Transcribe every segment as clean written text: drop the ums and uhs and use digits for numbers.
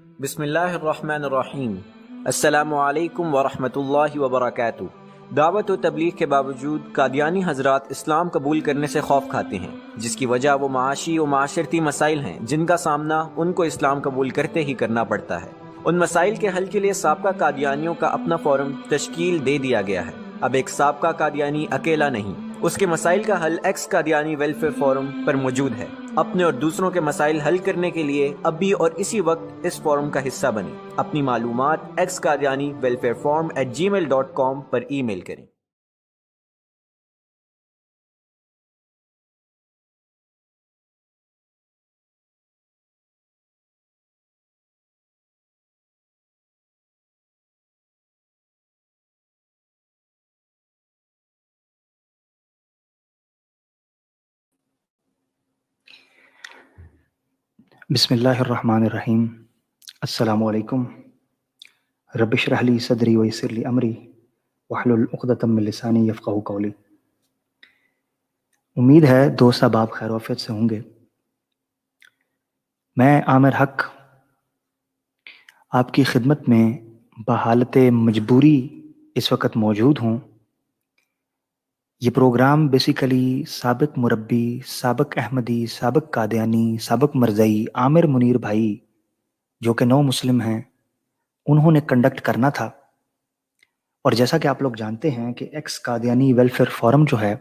بسم اللہ الرحمن الرحیم۔ السلام علیکم ورحمۃ اللہ وبرکاتہ۔ دعوت و تبلیغ کے باوجود قادیانی حضرات اسلام قبول کرنے سے خوف کھاتے ہیں، جس کی وجہ وہ معاشی و معاشرتی مسائل ہیں جن کا سامنا ان کو اسلام قبول کرتے ہی کرنا پڑتا ہے۔ ان مسائل کے حل کے لیے سابقہ قادیانیوں کا اپنا فورم تشکیل دے دیا گیا ہے۔ اب ایک سابقہ قادیانی اکیلا نہیں، اس کے مسائل کا حل ایکس قادیانی ویلفیئر فورم پر موجود ہے۔ اپنے اور دوسروں کے مسائل حل کرنے کے لیے اب بھی اور اسی وقت اس فورم کا حصہ بنیں۔ اپنی معلومات x Qadiani welfare forum @gmail.com پر ای میل کریں۔ بسم اللہ الرحمن الرحیم۔ السلام علیکم۔ رب اشرح لی صدری ویسر لی امری واحلل عقدۃ من لسانی یفقہوا قولی۔ امید ہے دوست احباب خیر و عافیت سے ہوں گے۔ میں عامر حق آپ کی خدمت میں بحالت مجبوری اس وقت موجود ہوں۔ یہ پروگرام بیسیکلی سابق مربی، سابق احمدی، سابق قادیانی، سابق مرزائی عامر منیر بھائی جو کہ نو مسلم ہیں انہوں نے کنڈکٹ کرنا تھا، اور جیسا کہ آپ لوگ جانتے ہیں کہ ایکس قادیانی ویلفیئر فورم جو ہے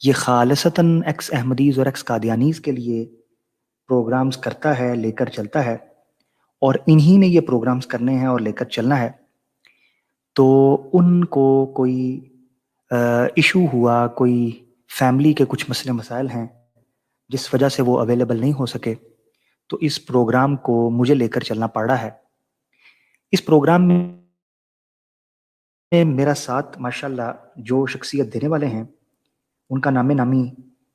یہ خالصتاً ایکس احمدیز اور ایکس قادیانیز کے لیے پروگرامز کرتا ہے، لے کر چلتا ہے، اور انہی نے یہ پروگرامز کرنے ہیں اور لے کر چلنا ہے۔ تو ان کو کوئی ایشو ہوا، کوئی فیملی کے کچھ مسئلے مسائل ہیں جس وجہ سے وہ اویلیبل نہیں ہو سکے، تو اس پروگرام کو مجھے لے کر چلنا پڑ رہا ہے۔ اس پروگرام میں میرا ساتھ ماشاءاللہ جو شخصیت دینے والے ہیں ان کا نام نامی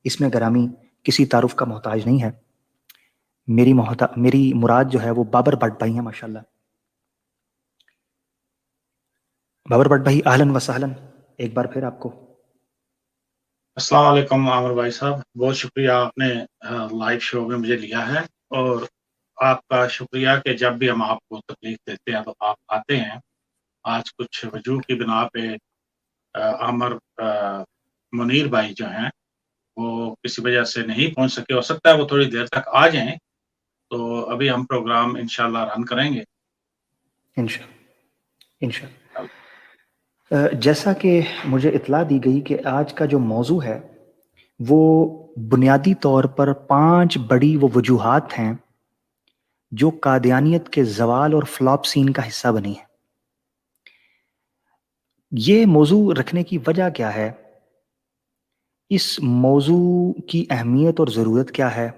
اسم گرامی کسی تعارف کا محتاج نہیں ہے۔ میری مراد جو ہے وہ بابر بٹ بھائی ہیں ماشاءاللہ۔ بابر بٹ بھائی اہلاً و سہلاً، ایک بار پھر آپ کو السلام علیکم عامر بھائی صاحب، بہت شکریہ آپ نے لائیو شو میں مجھے لیا ہے، اور آپ کا شکریہ کہ جب بھی ہم آپ کو تکلیف دیتے ہیں تو آپ آتے ہیں۔ آج کچھ وجوہ کی بنا پہ عامر منیر بھائی جو ہیں وہ کسی وجہ سے نہیں پہنچ سکے، ہو سکتا ہے وہ تھوڑی دیر تک آ جائیں، تو ابھی ہم پروگرام انشاءاللہ رن کریں گے انشاءاللہ۔ جیسا کہ مجھے اطلاع دی گئی کہ آج کا جو موضوع ہے وہ بنیادی طور پر 5 بڑی وہ وجوہات ہیں جو قادیانیت کے زوال اور فلاپ سین کا حصہ بنی ہیں۔ یہ موضوع رکھنے کی وجہ کیا ہے؟ اس موضوع کی اہمیت اور ضرورت کیا ہے؟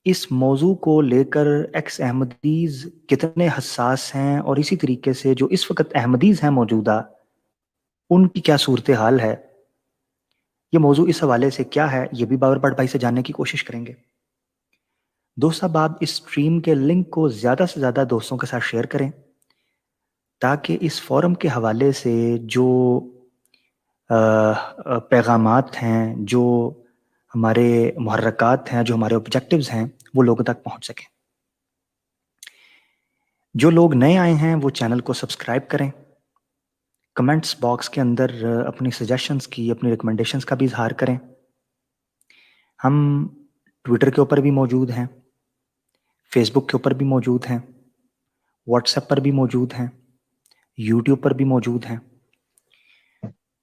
اس موضوع کو لے کر ایکس احمدیز کتنے حساس ہیں، اور اسی طریقے سے جو اس وقت احمدیز ہیں موجودہ ان کی کیا صورتحال ہے؟ یہ موضوع اس حوالے سے کیا ہے یہ بھی بابر بٹ بھائی سے جاننے کی کوشش کریں گے۔ دوست صاحب آپ اس سٹریم کے لنک کو زیادہ سے زیادہ دوستوں کے ساتھ شیئر کریں تاکہ اس فورم کے حوالے سے جو پیغامات ہیں، جو ہمارے محرکات ہیں، جو ہمارے آبجیکٹیوز ہیں وہ لوگوں تک پہنچ سکیں۔ جو لوگ نئے آئے ہیں وہ چینل کو سبسکرائب کریں، کمنٹس باکس کے اندر اپنی سجیشنز کی، اپنی ریکمنڈیشنز کا بھی اظہار کریں۔ ہم ٹویٹر کے اوپر بھی موجود ہیں، فیس بک کے اوپر بھی موجود ہیں، واٹس ایپ پر بھی موجود ہیں، یوٹیوب پر بھی موجود ہیں،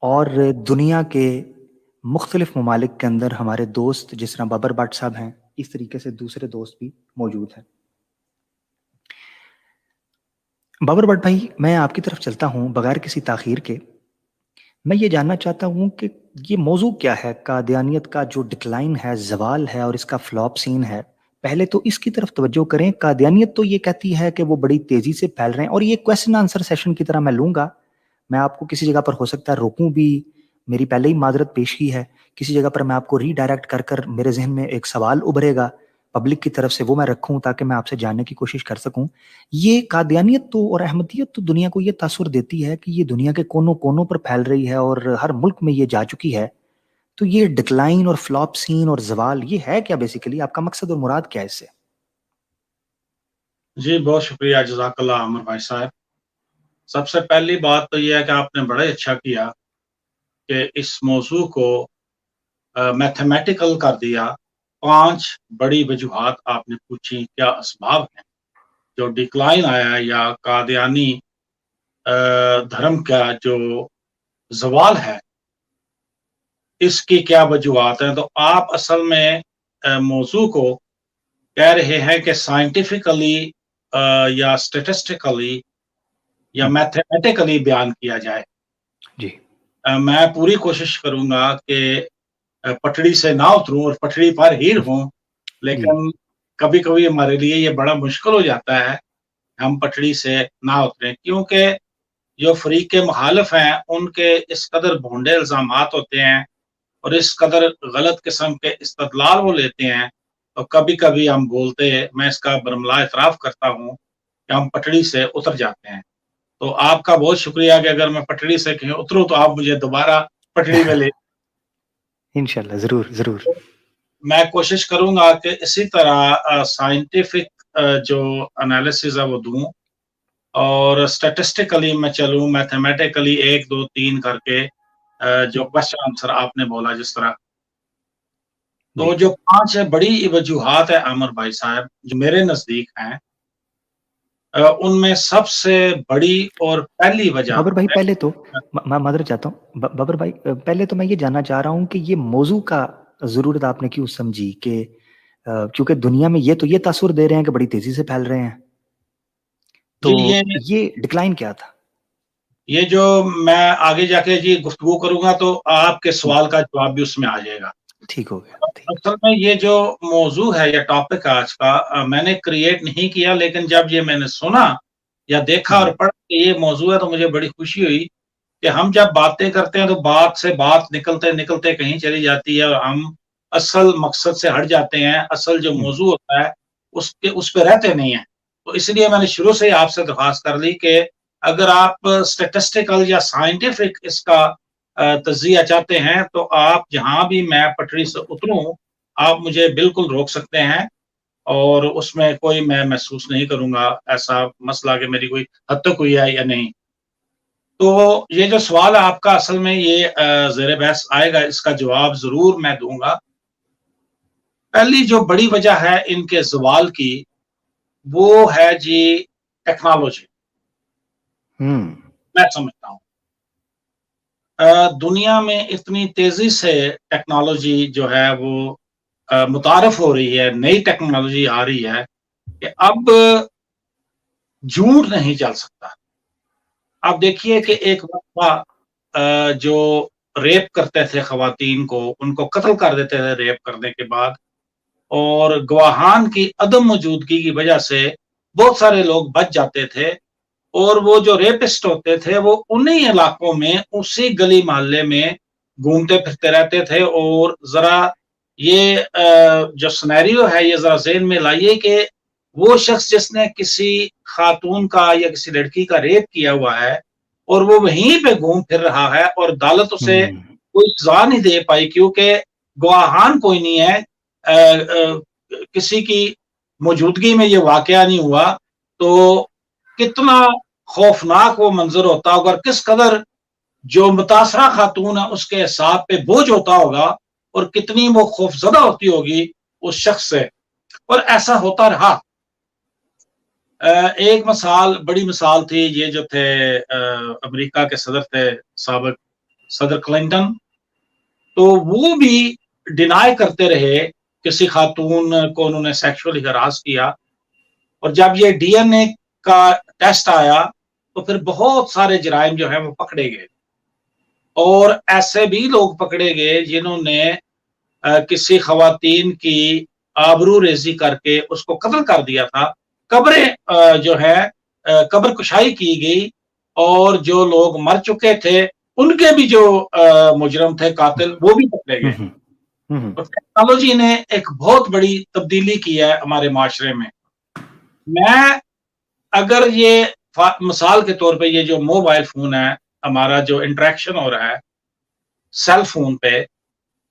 اور دنیا کے مختلف ممالک کے اندر ہمارے دوست جس طرح بابر بٹ صاحب ہیں اس طریقے سے دوسرے دوست بھی موجود ہیں۔ بابر بٹ بھائی میں آپ کی طرف چلتا ہوں بغیر کسی تاخیر کے۔ میں یہ جاننا چاہتا ہوں کہ یہ موضوع کیا ہے، قادیانیت کا جو ڈکلائن ہے، زوال ہے اور اس کا فلاپ سین ہے۔ پہلے تو اس کی طرف توجہ کریں۔ قادیانیت تو یہ کہتی ہے کہ وہ بڑی تیزی سے پھیل رہے ہیں، اور یہ کویسچن آنسر سیشن کی طرح میں لوں گا۔ میں آپ کو کسی جگہ پر ہو سکتا ہے روکوں بھی، میری پہلے ہی معذرت پیش کی ہے، کسی جگہ پر میں آپ کو ری ڈائریکٹ کر کر میرے ذہن میں ایک سوال ابھرے گا پبلک کی طرف سے، وہ میں رکھوں تاکہ میں آپ سے جاننے کی کوشش کر سکوں۔ یہ قادیانیت تو اور احمدیت تو دنیا کو یہ تاثر دیتی ہے کہ یہ دنیا کے کونوں کونوں پر پھیل رہی ہے اور ہر ملک میں یہ جا چکی ہے۔ تو یہ ڈکلائن اور فلاپ سین اور زوال یہ ہے کیا؟ بیسیکلی آپ کا مقصد اور مراد کیا ہے اس سے؟ جی بہت شکریہ، جزاک اللہ عامر بھائی صاحب. سب سے پہلی بات تو یہ ہے کہ آپ نے بڑا ہی اچھا کیا کہ اس موضوع کو میتھمیٹیکل کر دیا. 5 بڑی وجوہات آپ نے پوچھی، کیا اسباب ہیں جو ڈکلائن آیا یا قادیانی دھرم کا جو زوال ہے، اس کی کیا وجوہات ہیں. تو آپ اصل میں موضوع کو کہہ رہے ہیں کہ سائنٹیفکلی یا اسٹیٹسٹیکلی یا میتھمیٹیکلی بیان کیا جائے. جی میں پوری کوشش کروں گا کہ پٹڑی سے نہ اتروں اور پٹڑی پر ہی رہوں، لیکن کبھی کبھی ہمارے لیے یہ بڑا مشکل ہو جاتا ہے ہم پٹڑی سے نہ اتریں، کیونکہ جو فریق مخالف ہیں ان کے اس قدر بھونڈے الزامات ہوتے ہیں اور اس قدر غلط قسم کے استدلال وہ لیتے ہیں، اور کبھی کبھی ہم بولتے، میں اس کا برملا اعتراف کرتا ہوں کہ ہم پٹڑی سے اتر جاتے ہیں. تو آپ کا بہت شکریہ کہ اگر میں پٹڑی سے کہیں اتروں تو آپ مجھے دوبارہ پٹڑی میں لے. انشاءاللہ ضرور ضرور. میں کوشش کروں گا کہ اسی طرح سائنٹیفک جو انالیسز ہے وہ دوں، اور اسٹیٹسٹیکلی میں چلوں، میتھمیٹیکلی 1 2 3 کر کے جو کوشچن آنسر آپ نے بولا جس طرح. تو جو 5 بڑی وجوہات ہیں عامر بھائی صاحب جو میرے نزدیک ہیں، ان میں سب سے بڑی اور پہلی وجہ بابر بھائی پہلے تو میں معذرت چاہتا ہوں. بابر بھائی پہلے تو میں یہ جاننا چاہ رہا ہوں کہ یہ موضوع کا ضرورت آپ نے کیوں سمجھی، کہ کیونکہ دنیا میں یہ تاثر دے رہے ہیں کہ بڑی تیزی سے پھیل رہے ہیں، تو یہ ڈکلائن کیا تھا؟ یہ جو میں آگے جا کے جی گفتگو کروں گا تو آپ کے سوال کا جواب بھی اس میں آ جائے گا. ٹھیک ہو گیا. اصل میں یہ جو موضوع ہے یا ٹاپک آج کا میں نے کریٹ نہیں کیا، لیکن جب یہ میں نے سنا یا دیکھا اور پڑھا کہ یہ موضوع ہے تو مجھے بڑی خوشی ہوئی کہ ہم جب باتیں کرتے ہیں تو بات سے بات نکلتے نکلتے کہیں چلی جاتی ہے اور ہم اصل مقصد سے ہٹ جاتے ہیں. اصل جو موضوع ہوتا ہے اس پہ رہتے نہیں ہیں. تو اس لیے میں نے شروع سے ہی آپ سے درخواست کر لی کہ اگر آپ اسٹیٹسٹیکل یا سائنٹیفک اس کا تجزیہ چاہتے ہیں تو آپ جہاں بھی میں پٹڑی سے اتروں آپ مجھے بالکل روک سکتے ہیں، اور اس میں کوئی میں محسوس نہیں کروں گا ایسا مسئلہ کہ میری کوئی حد تک ہوئی ہے یا نہیں. تو یہ جو سوال ہے آپ کا اصل میں یہ زیر بحث آئے گا، اس کا جواب ضرور میں دوں گا. پہلی جو بڑی وجہ ہے ان کے زوال کی وہ ہے جی ٹیکنالوجی. میں سمجھتا ہوں دنیا میں اتنی تیزی سے ٹیکنالوجی جو ہے وہ متعارف ہو رہی ہے، نئی ٹیکنالوجی آ رہی ہے کہ اب جھوٹ نہیں چل سکتا. آپ دیکھیے کہ ایک وقت جو ریپ کرتے تھے خواتین کو، ان کو قتل کر دیتے تھے ریپ کرنے کے بعد، اور گواہان کی عدم موجودگی کی وجہ سے بہت سارے لوگ بچ جاتے تھے، اور وہ جو ریپسٹ ہوتے تھے وہ انہی علاقوں میں اسی گلی محلے میں گھومتے پھرتے رہتے تھے. اور ذرا یہ جو سنیریو ہے یہ ذرا ذہن میں لائیے کہ وہ شخص جس نے کسی خاتون کا یا کسی لڑکی کا ریپ کیا ہوا ہے اور وہ وہیں پہ گھوم پھر رہا ہے اور عدالت اسے کوئی سزا نہیں دے پائی کیونکہ گواہان کوئی نہیں ہے، کسی کی موجودگی میں یہ واقعہ نہیں ہوا، تو کتنا خوفناک وہ منظر ہوتا ہوگا، کس قدر جو متاثرہ خاتون ہے اس کے حساب پہ بوجھ ہوتا ہوگا، اور کتنی وہ خوف زدہ ہوتی ہوگی اس شخص سے. اور ایسا ہوتا رہا. ایک بڑی مثال تھی، یہ جو تھے امریکہ کے صدر تھے سابق صدر کلنٹن، تو وہ بھی ڈینائی کرتے رہے کسی خاتون کو انہوں نے سیکشولی ہراس کیا، اور جب یہ ڈی این اے کا ٹیسٹ آیا تو پھر بہت سارے جرائم جو ہیں وہ پکڑے گئے، اور ایسے بھی لوگ پکڑے گئے جنہوں نے کسی خواتین کی آبرو ریزی کر کے اس کو قتل کر دیا تھا. قبریں جو ہے قبر کشائی کی گئی، اور جو لوگ مر چکے تھے ان کے بھی جو مجرم تھے قاتل وہ بھی پکڑے گئے. اور ٹیکنالوجی نے ایک بہت بڑی تبدیلی کی ہے ہمارے معاشرے میں. میں اگر یہ مثال کے طور پہ یہ جو موبائل فون ہے ہمارا جو انٹریکشن ہو رہا ہے سیل فون پہ،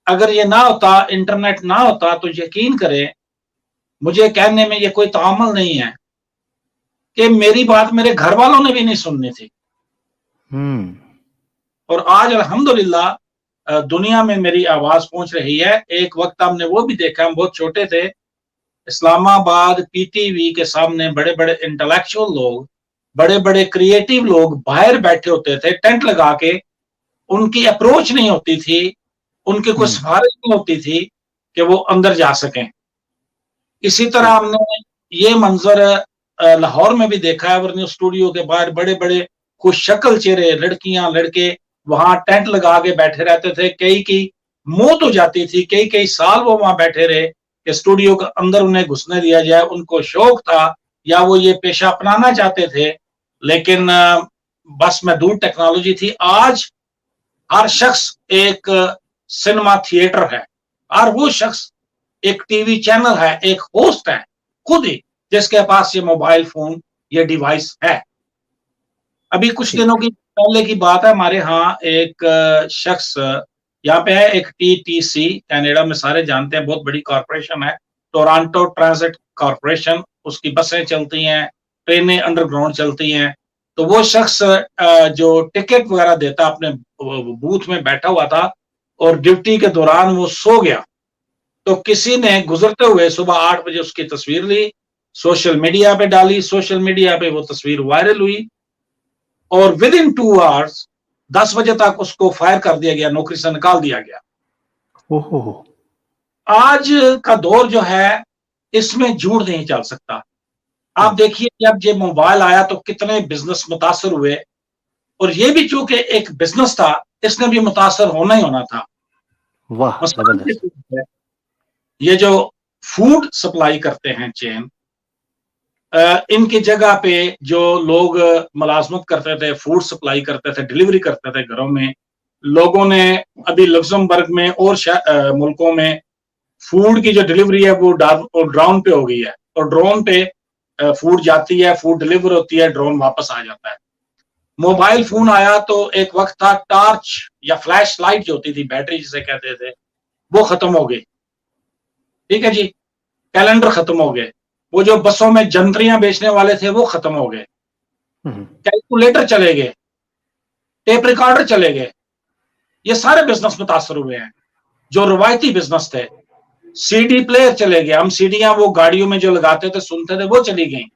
اگر یہ نہ ہوتا، انٹرنیٹ نہ ہوتا، تو یقین کریں مجھے کہنے میں یہ کوئی تعامل نہیں ہے کہ میری بات میرے گھر والوں نے بھی نہیں سننی تھی. اور آج الحمدللہ دنیا میں میری آواز پہنچ رہی ہے. ایک وقت ہم نے وہ بھی دیکھا, ہم بہت چھوٹے تھے, اسلام آباد پی ٹی وی کے سامنے بڑے بڑے انٹلیکچوئل لوگ, بڑے بڑے کریٹو لوگ باہر بیٹھے ہوتے تھے ٹینٹ لگا کے, ان کی اپروچ نہیں ہوتی تھی, ان کی کوئی سفارش نہیں ہوتی تھی کہ وہ اندر جا سکیں. اسی طرح ہم نے یہ منظر لاہور میں بھی دیکھا ہے, ورنہ اسٹوڈیو کے باہر بڑے بڑے خوش شکل چہرے لڑکیاں لڑکے وہاں ٹینٹ لگا کے بیٹھے رہتے تھے. کئی کی موت ہو جاتی تھی, کئی سال وہ وہاں بیٹھے رہے کہ اسٹوڈیو کے اندر انہیں گھسنے دیا جائے. ان کو شوق تھا یا وہ یہ پیشہ اپنانا چاہتے تھے, لیکن بس محدود ٹیکنالوجی تھی. آج ہر شخص ایک سنیما تھیٹر ہے, اور وہ شخص ایک ٹی وی چینل ہے, ایک ہوسٹ ہے خود ہی, جس کے پاس یہ موبائل فون یہ ڈیوائس ہے. ابھی کچھ دنوں کی پہلے کی بات ہے, ہمارے ہاں ایک شخص یہاں پہ ہے, ایک ٹی ٹی سی, کینیڈا میں سارے جانتے ہیں, بہت بڑی کارپوریشن ہے, ٹورانٹو ٹرانزٹ کارپوریشن. اس کی بسیں چلتی ہیں, ٹرینیں انڈر گراؤنڈ چلتی ہیں. تو وہ شخص جو ٹکٹ وغیرہ دیتا اپنے بوتھ میں بیٹھا ہوا تھا, اور ڈیوٹی کے دوران وہ سو گیا. تو کسی نے گزرتے ہوئے صبح 8 بجے اس کی تصویر لی, سوشل میڈیا پہ ڈالی, سوشل میڈیا پہ وہ تصویر وائرل ہوئی, اور ودن 2 hours 10 بجے تک اس کو فائر کر دیا گیا, نوکری سے نکال دیا گیا. آج کا دور جو ہے اس میں جھوٹ نہیں چل سکتا. آپ دیکھیے جب یہ موبائل آیا تو کتنے بزنس متاثر ہوئے, اور یہ بھی چونکہ ایک بزنس تھا, اس نے بھی متاثر ہونا ہی ہونا تھا. یہ جو فوڈ سپلائی کرتے ہیں چین, ان کی جگہ پہ جو لوگ ملازمت کرتے تھے, فوڈ سپلائی کرتے تھے, ڈلیوری کرتے تھے گھروں میں, لوگوں نے ابھی لگزمبرگ میں اور ملکوں میں فوڈ کی جو ڈلیوری ہے وہ ڈرون پہ ہو گئی ہے, اور ڈرون پہ فوڈ جاتی ہے, فوڈ ڈلیور ہوتی ہے, ڈرون واپس آ جاتا ہے. موبائل فون آیا تو ایک وقت تھا ٹارچ یا فلیش لائٹ جو ہوتی تھی, بیٹری جسے کہتے تھے, وہ ختم ہو گئی. ٹھیک ہے جی, کیلنڈر ختم ہو گئے, وہ جو بسوں میں جنتریاں بیچنے والے تھے وہ ختم ہو گئے, کیلکولیٹر چلے گئے, ٹیپ ریکارڈر چلے گئے. یہ سارے بزنس متاثر ہوئے ہیں جو روایتی بزنس تھے. سی ڈی پلیئر چلے گئے, ہم سیڈیاں وہ گاڑیوں میں جو لگاتے تھے سنتے تھے وہ چلی گئیں.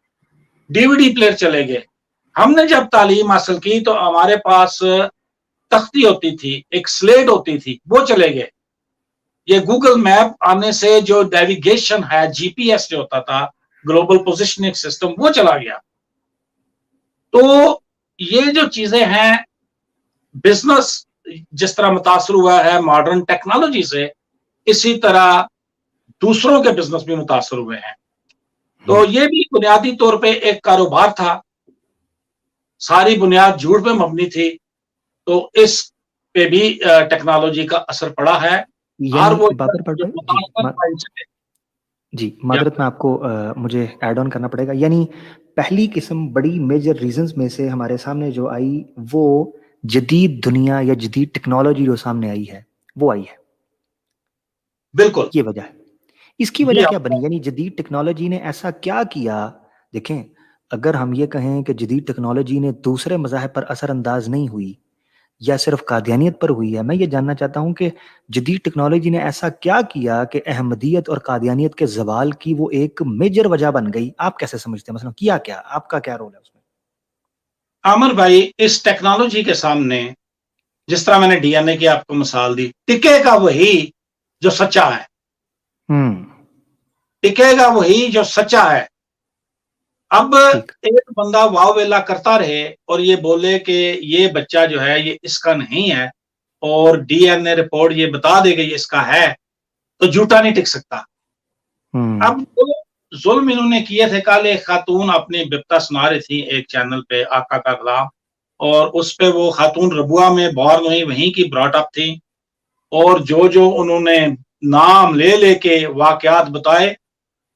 ڈی وی ڈی پلیئر چلے گئے. ہم نے جب تعلیم حاصل کی تو ہمارے پاس تختی ہوتی تھی, ایک سلیٹ ہوتی تھی, وہ چلے گئے. یہ گوگل میپ آنے سے جو نیویگیشن ہے, جی پی ایس جو ہوتا تھا, گلوبل پوزیشننگ سسٹم, وہ چلا گیا. تو یہ جو چیزیں ہیں, بزنس جس طرح متاثر ہوا ہے ماڈرن ٹیکنالوجی سے, اسی طرح دوسروں کے بزنس بھی متاثر ہوئے ہیں. تو یہ بھی بنیادی طور پہ ایک کاروبار تھا, ساری بنیاد جھوٹ پہ مبنی تھی, تو اس پہ بھی ٹیکنالوجی کا اثر پڑا ہے. اور وہ جی معذرت میں آپ کو مجھے ایڈ آن کرنا پڑے گا. یعنی پہلی قسم بڑی میجر ریزنز میں سے ہمارے سامنے جو آئی وہ جدید دنیا یا جدید ٹیکنالوجی جو سامنے آئی ہے وہ آئی ہے. بالکل یہ وجہ ہے. اس کی وجہ کیا بنی, یعنی جدید ٹیکنالوجی نے ایسا کیا کیا؟ دیکھیں, اگر ہم یہ کہیں کہ جدید ٹیکنالوجی نے دوسرے مذاہب پر اثر انداز نہیں ہوئی یا صرف قادیانیت پر ہوئی ہے, میں یہ جاننا چاہتا ہوں کہ جدید ٹیکنالوجی نے ایسا کیا کیا کہ احمدیت اور قادیانیت کے زوال کی وہ ایک میجر وجہ بن گئی. آپ کیسے سمجھتے ہیں, مثلا کیا کیا, آپ کا کیا رول ہے اس میں؟ عامر بھائی, اس ٹیکنالوجی کے سامنے جس طرح میں نے ڈی این اے کی آپ کو مثال دی, ٹکے گا وہی جو سچا ہے. ٹکے گا وہی جو سچا ہے. اب ایک بندہ واو ویلا کرتا رہے اور یہ بولے کہ یہ بچہ جو ہے یہ اس کا نہیں ہے, اور ڈی این اے رپورٹ یہ بتا دے گا یہ اس کا ہے, تو جھوٹا نہیں ٹک سکتا. اب ظلم انہوں نے کیے تھے. کل ایک خاتون اپنی بپتا سنا رہی تھی ایک چینل پہ, آقا کا غلام, اور اس پہ وہ خاتون ربوہ میں بورن ہوئی, وہیں کی براٹ اپ تھی, اور جو انہوں نے نام لے لے کے واقعات بتائے,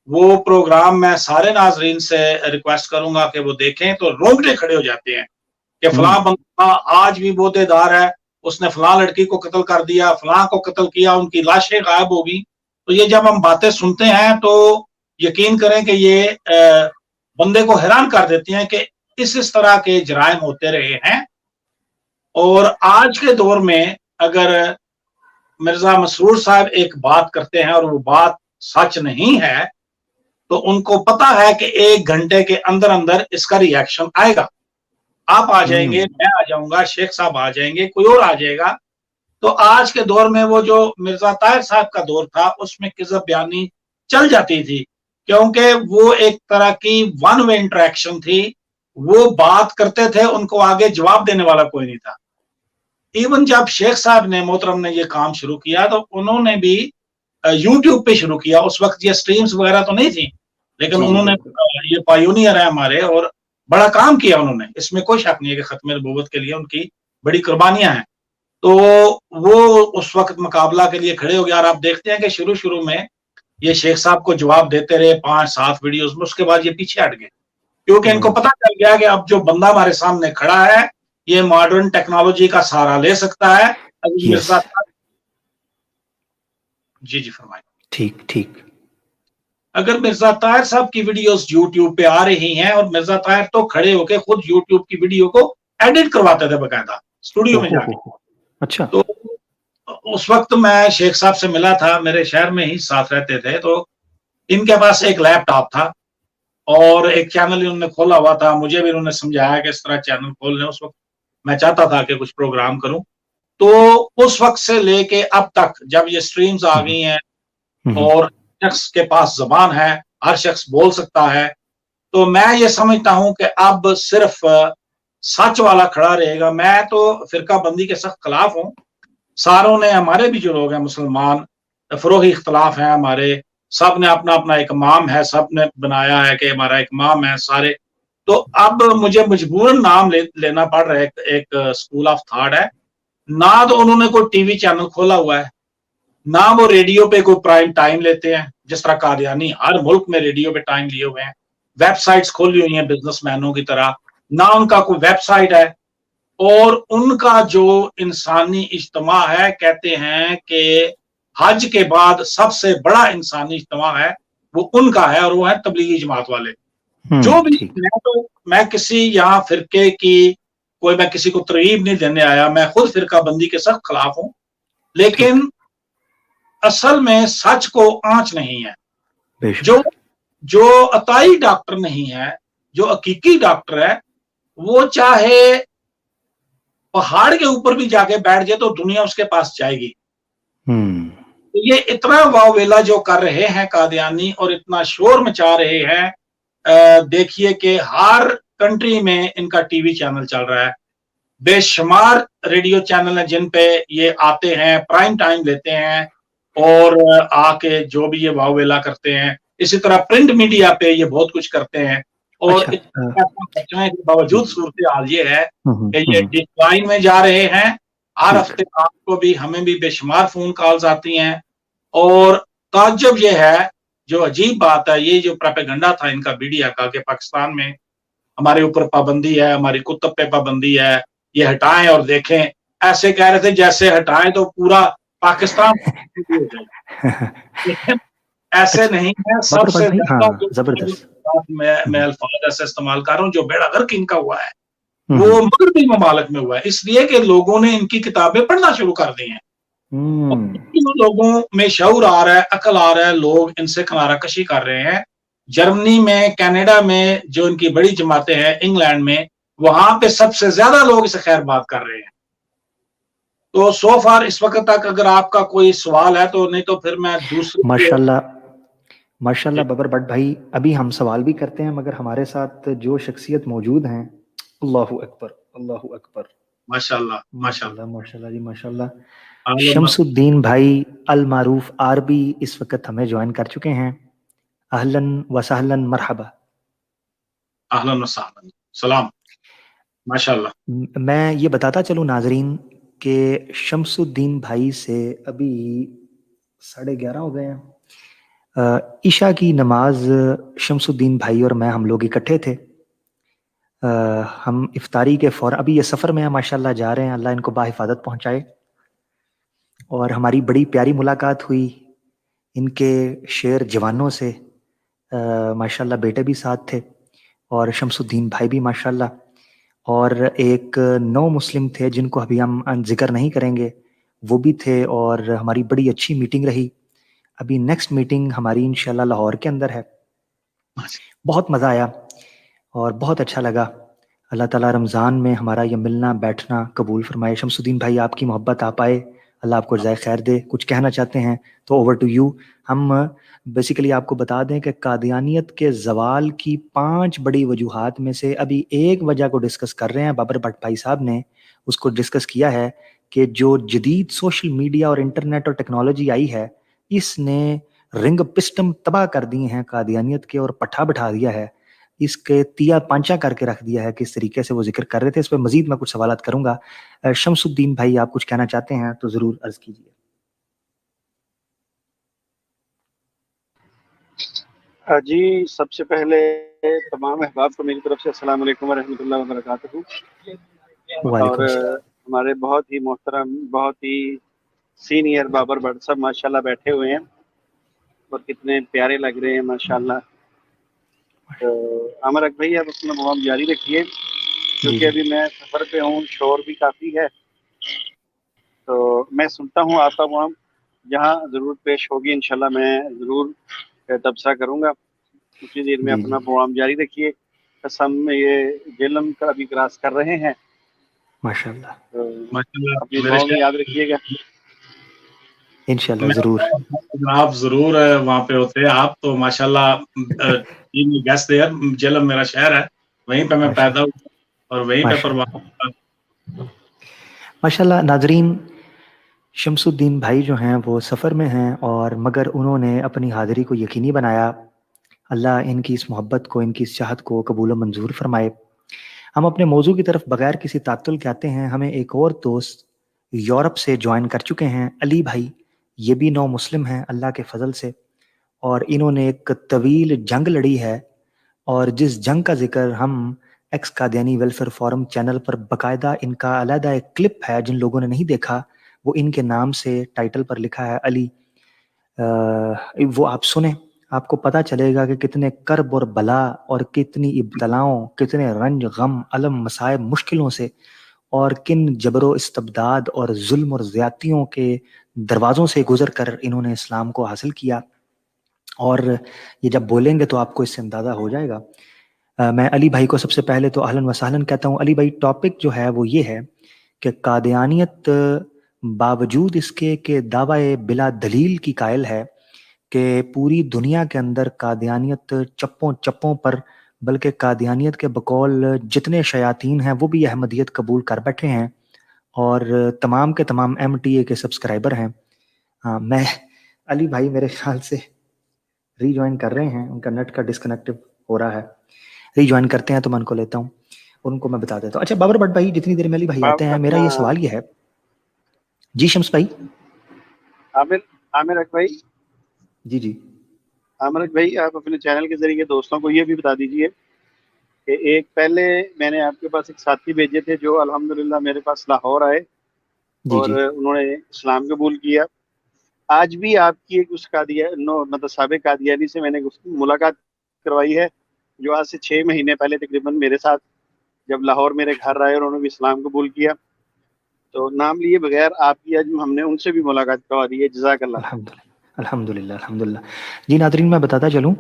وہ پروگرام میں سارے ناظرین سے ریکویسٹ کروں گا کہ وہ دیکھیں تو رونگٹے کھڑے ہو جاتے ہیں کہ فلاں بندہ آج بھی بودے دار ہے, اس نے فلاں لڑکی کو قتل کر دیا, فلاں کو قتل کیا, ان کی لاشیں غائب ہوگی. تو یہ جب ہم باتیں سنتے ہیں تو یقین کریں کہ یہ بندے کو حیران کر دیتی ہیں کہ اس طرح کے جرائم ہوتے رہے ہیں. اور آج کے دور میں اگر مرزا مسرور صاحب ایک بات کرتے ہیں اور وہ بات سچ نہیں ہے تو ان کو پتا ہے کہ 1 گھنٹے کے اندر اندر اس کا ری ایکشن آئے گا. آپ آ جائیں گے, میں آ جاؤں گا, شیخ صاحب آ جائیں گے, کوئی اور آ جائے گا. تو آج کے دور میں وہ جو مرزا طاہر صاحب کا دور تھا اس میں کذب بیانی چل جاتی تھی, کیونکہ وہ ایک طرح کی ون وے انٹریکشن تھی. وہ بات کرتے تھے, ان کو آگے جواب دینے والا کوئی نہیں تھا. ایون جب شیخ صاحب نے محترم نے یہ کام شروع کیا تو انہوں نے بھی یوٹیوب پہ شروع کیا. اس وقت یہ سٹریمز وغیرہ تو نہیں تھی, لیکن انہوں نے یہ پائونیئر ہے ہمارے اور بڑا کام کیا انہوں نے. اس میں کوئی شک نہیں ہے کہ ختم نبوت کے لیے ان کی بڑی قربانیاں ہیں. تو وہ اس وقت مقابلہ کے لیے کھڑے ہو گیا. اور آپ دیکھتے ہیں کہ شروع میں یہ شیخ صاحب کو جواب دیتے رہے 5-7 ویڈیوز میں, اس کے بعد یہ پیچھے ہٹ گئے کیونکہ ان کو پتا چل گیا کہ اب جو بندہ ہمارے سامنے کھڑا ہے یہ ماڈرن ٹیکنالوجی کا سہارا لے سکتا ہے. جی فرمائیں. ٹھیک. اگر مرزا طاہر صاحب کی ویڈیوز یوٹیوب پہ آ رہی ہیں, اور مرزا طاہر تو کھڑے ہو کے خود یوٹیوب کی ویڈیو کو ایڈٹ کرواتے تھے باقاعدہ اسٹوڈیو میں جا کے. اچھا. تو اس وقت میں شیخ صاحب سے ملا تھا, میرے شہر میں ہی ساتھ رہتے تھے. تو ان کے پاس ایک لیپ ٹاپ تھا اور ایک چینل انہوں نے کھولا ہوا تھا. مجھے بھی انہوں نے سمجھایا کہ اس طرح چینل کھول لیں. اس وقت میں چاہتا تھا کہ کچھ پروگرام کروں. تو اس وقت سے لے کے اب تک جب یہ سٹریمز آ گئی ہیں اور شخص کے پاس زبان ہے, ہر شخص بول سکتا ہے, تو میں یہ سمجھتا ہوں کہ اب صرف سچ والا کھڑا رہے گا. میں تو فرقہ بندی کے سخت خلاف ہوں. ساروں نے, ہمارے بھی جو لوگ ہیں مسلمان, فروغی اختلاف ہیں ہمارے, سب نے اپنا اپنا ایک امام ہے, سب نے بنایا ہے کہ ہمارا ایک امام ہے سارے. تو اب مجھے مجبوراً نام لینا پڑ رہا ہے. ایک اسکول آف تھاٹ ہے, نہ تو انہوں نے کوئی ٹی وی چینل کھولا ہوا ہے, نہ وہ ریڈیو پہ کوئی پرائم ٹائم لیتے ہیں جس طرح قادیانی ہر ملک میں ریڈیو پہ ٹائم لیے ہوئے ہیں, ویب سائٹس کھولی ہوئی ہیں بزنس مینوں کی طرح, نہ ان کا کوئی ویب سائٹ ہے. اور ان کا جو انسانی اجتماع ہے, کہتے ہیں کہ حج کے بعد سب سے بڑا انسانی اجتماع ہے وہ ان کا ہے, اور وہ ہے تبلیغی جماعت والے. جو بھی میں کسی یہاں فرقے کی میں کسی کو ترغیب نہیں دینے آیا, میں خود فرقہ بندی کے سخت خلاف ہوں, لیکن اصل میں سچ کو آنچ نہیں ہے. جو عطائی ڈاکٹر نہیں ہے, جو حقیقی ڈاکٹر ہے, وہ چاہے پہاڑ کے اوپر بھی جا کے بیٹھ جائے تو دنیا اس کے پاس جائے گی. یہ اتنا واویلا جو کر رہے ہیں قادیانی اور اتنا شور مچا رہے ہیں, دیکھیے کہ ہر کنٹری میں ان کا ٹی وی چینل چل رہا ہے, بے شمار ریڈیو چینل ہیں جن پہ یہ آتے ہیں, پرائم ٹائم لیتے ہیں اور آ کے جو بھی یہ واویلا کرتے ہیں. اسی طرح پرنٹ میڈیا پہ یہ بہت کچھ کرتے ہیں. اور کے باوجود صورتحال یہ ہے کہ یہ ڈکلائن میں جا رہے ہیں. ہر ہفتے آپ کو بھی ہمیں بھی بے شمار فون کالز آتی ہیں, اور تعجب یہ ہے, جو عجیب بات ہے, یہ جو پروپیگنڈا تھا ان کا میڈیا کا کہ پاکستان میں ہمارے اوپر پابندی ہے, ہماری کتب پہ پابندی ہے, یہ ہٹائیں اور دیکھیں, ایسے کہہ رہے تھے جیسے ہٹائیں تو پورا پاکستان ہو جائے. لیکن ایسے نہیں ہے. سب سے زیادہ میں الفاظ ایسے استعمال کر رہا ہوں, جو بیڑا غرق ان کا ہوا ہے وہ مغربی ممالک میں ہوا ہے, اس لیے کہ لوگوں نے ان کی کتابیں پڑھنا شروع کر دی ہیں. لوگوں میں شعور آ رہا ہے, عقل آ رہا ہے, لوگ ان سے کنارہ کشی کر رہے ہیں. جرمنی میں, کینیڈا میں جو ان کی بڑی جماعتیں ہیں, انگلینڈ میں, وہاں پہ سب سے زیادہ لوگ اسے خیر بات کر رہے ہیں. تو سو فار اس وقت تک اگر آپ کا کوئی سوال ہے تو, نہیں تو پھر میں دوسرے. ماشاءاللہ ببر بٹ بھائی, ابھی ہم سوال بھی کرتے ہیں, مگر ہمارے ساتھ جو شخصیت موجود ہیں, اللہ اکبر اللہ اکبر, ماشاءاللہ ماشاءاللہ ماشاءاللہ جی ماشاءاللہ. شمس الدین بھائی المعروف عربی اس وقت ہمیں جوائن کر چکے ہیں. اہلاً وسہلاً مرحبا. اہلاً وسہلاً, سلام. ماشاءاللہ. میں یہ بتاتا چلوں ناظرین کہ شمس الدین بھائی سے ابھی 11:30 ہو گئے ہیں. عشاء کی نماز شمس الدین بھائی اور میں ہم لوگ اکٹھے تھے. ہم افطاری کے فوراً, ابھی یہ سفر میں ہیں ماشاءاللہ, جا رہے ہیں, اللہ ان کو بحفاظت پہنچائے. اور ہماری بڑی پیاری ملاقات ہوئی ان کے شعر جوانوں سے, ماشاءاللہ بیٹے بھی ساتھ تھے. اور شمس الدین بھائی بھی ماشاءاللہ، اور ایک نو مسلم تھے جن کو ابھی ہم ذکر نہیں کریں گے، وہ بھی تھے، اور ہماری بڑی اچھی میٹنگ رہی. ابھی نیکسٹ میٹنگ ہماری انشاءاللہ لاہور کے اندر ہے. بہت مزہ آیا اور بہت اچھا لگا. اللہ تعالیٰ رمضان میں ہمارا یہ ملنا بیٹھنا قبول فرمائے. شمس الدین بھائی آپ کی محبت آپ آئے، اللہ آپ کو جزائے خیر دے. کچھ کہنا چاہتے ہیں تو اوور ٹو یو. ہم بیسیکلی آپ کو بتا دیں کہ قادیانیت کے زوال کی 5 بڑی وجوہات میں سے ابھی ایک وجہ کو ڈسکس کر رہے ہیں. بابر بھٹ بھائی صاحب نے اس کو ڈسکس کیا ہے کہ جو جدید سوشل میڈیا اور انٹرنیٹ اور ٹیکنالوجی آئی ہے، اس نے رنگ پسٹم تباہ کر دیے ہیں قادیانیت کے، اور پٹھا بٹھا دیا ہے، اس کے تیا پانچا کر کے رکھ دیا ہے. کس طریقے سے وہ ذکر کر رہے تھے، اس پہ مزید میں کچھ سوالات کروں گا. شمس الدین بھائی آپ کچھ کہنا چاہتے ہیں تو ضرور عرض کیجیے. جی، سب سے پہلے تمام احباب کو میری طرف سے السلام علیکم ورحمۃ اللہ وبرکاتہ. اور ہمارے بہت ہی محترم، بہت ہی سینئر بابر بٹ صاحب ماشاءاللہ بیٹھے ہوئے ہیں اور کتنے پیارے لگ رہے ہیں ماشاءاللہ. تو عامر اک بھائی آپ اپنا مقام جاری رکھیے، کیونکہ ابھی میں سفر پہ ہوں، شور بھی کافی ہے، تو میں سنتا ہوں آپ کا مقام. جہاں ضرورت پیش ہوگی انشاءاللہ میں ضرور تبصرہ کروں گا. اسی دیر میں اپنا پروگرام جاری رکھیے. قسم یہ جہلم کا ابھی کراس کر رہے ہیں ماشاءاللہ، اپنی دعا میں یاد رکھیے گا انشاءاللہ ضرور. آپ ضرور وہاں پہ ہوتے. آپ تو ماشاءاللہ گیسٹ دے. جہلم میرا شہر ہے، وہیں پہ میں پیدا ہوں اور وہیں پہ پرواز. ماشاءاللہ. ناظرین، شمس الدین بھائی جو ہیں وہ سفر میں ہیں، اور مگر انہوں نے اپنی حاضری کو یقینی بنایا. اللہ ان کی اس محبت کو، ان کی اس چاہت کو قبول و منظور فرمائے. ہم اپنے موضوع کی طرف بغیر کسی تعطل کے آتے ہیں. ہمیں ایک اور دوست یورپ سے جوائن کر چکے ہیں، علی بھائی. یہ بھی نو مسلم ہیں اللہ کے فضل سے، اور انہوں نے ایک طویل جنگ لڑی ہے، اور جس جنگ کا ذکر ہم ex Qadiani welfare forum channel پر باقاعدہ ان کا علیحدہ ایک کلپ ہے، جن لوگوں نے نہیں دیکھا وہ ان کے نام سے ٹائٹل پر لکھا ہے علی. وہ آپ سنیں، آپ کو پتہ چلے گا کہ کتنے کرب اور بلا اور کتنی ابتلاؤں، کتنے رنج غم الم مصائب مشکلوں سے، اور کن جبر و استبداد اور ظلم اور زیادتیوں کے دروازوں سے گزر کر انہوں نے اسلام کو حاصل کیا. اور یہ جب بولیں گے تو آپ کو اس سے اندازہ ہو جائے گا. میں علی بھائی کو سب سے پہلے تو اہلاً و سہلاً کہتا ہوں. علی بھائی، ٹاپک جو ہے وہ یہ ہے کہ قادیانیت باوجود اس کے کہ دعوی بلا دلیل کی قائل ہے کہ پوری دنیا کے اندر قادیانیت چپوں چپوں پر، بلکہ قادیانیت کے بقول جتنے شیاطین ہیں وہ بھی احمدیت قبول کر بیٹھے ہیں، اور تمام کے تمام ایم ٹی اے کے سبسکرائبر ہیں. میں علی بھائی میرے خیال سے ری جوائن کر رہے ہیں، ان کا نیٹ کا ڈسکنیکٹ ہو رہا ہے. ری جوائن کرتے ہیں تو میں ان کو لیتا ہوں، ان کو میں بتا دیتا ہوں. اچھا بابر بٹ بھائی، جتنی دیر میں علی بھائی آتے ہیں، میرا یہ سوال یہ ہے. جی شمس بھائی. عامر اک بھائی. جی عامر اک بھائی، آپ اپنے چینل کے ذریعے دوستوں کو یہ بھی بتا دیجئے کہ ایک پہلے میں نے آپ کے پاس ایک ساتھی بھیجے تھے جو الحمدللہ میرے پاس لاہور آئے اور انہوں نے اسلام قبول کیا. آج بھی آپ کی ایک اس مطلب سابق قادیانی سے میں نے ملاقات کروائی ہے، جو آج سے 6 مہینے پہلے تقریباً میرے ساتھ جب لاہور میرے گھر آئے اور انہوں نے بھی اسلام قبول کیا. تو نام لیے بغیر آپ کی آج ہم نے ان سے بھی ملاقات کروا دی ہے. جزاک اللہ. الحمدللہ. جی ناظرین، میں بتاتا چلوں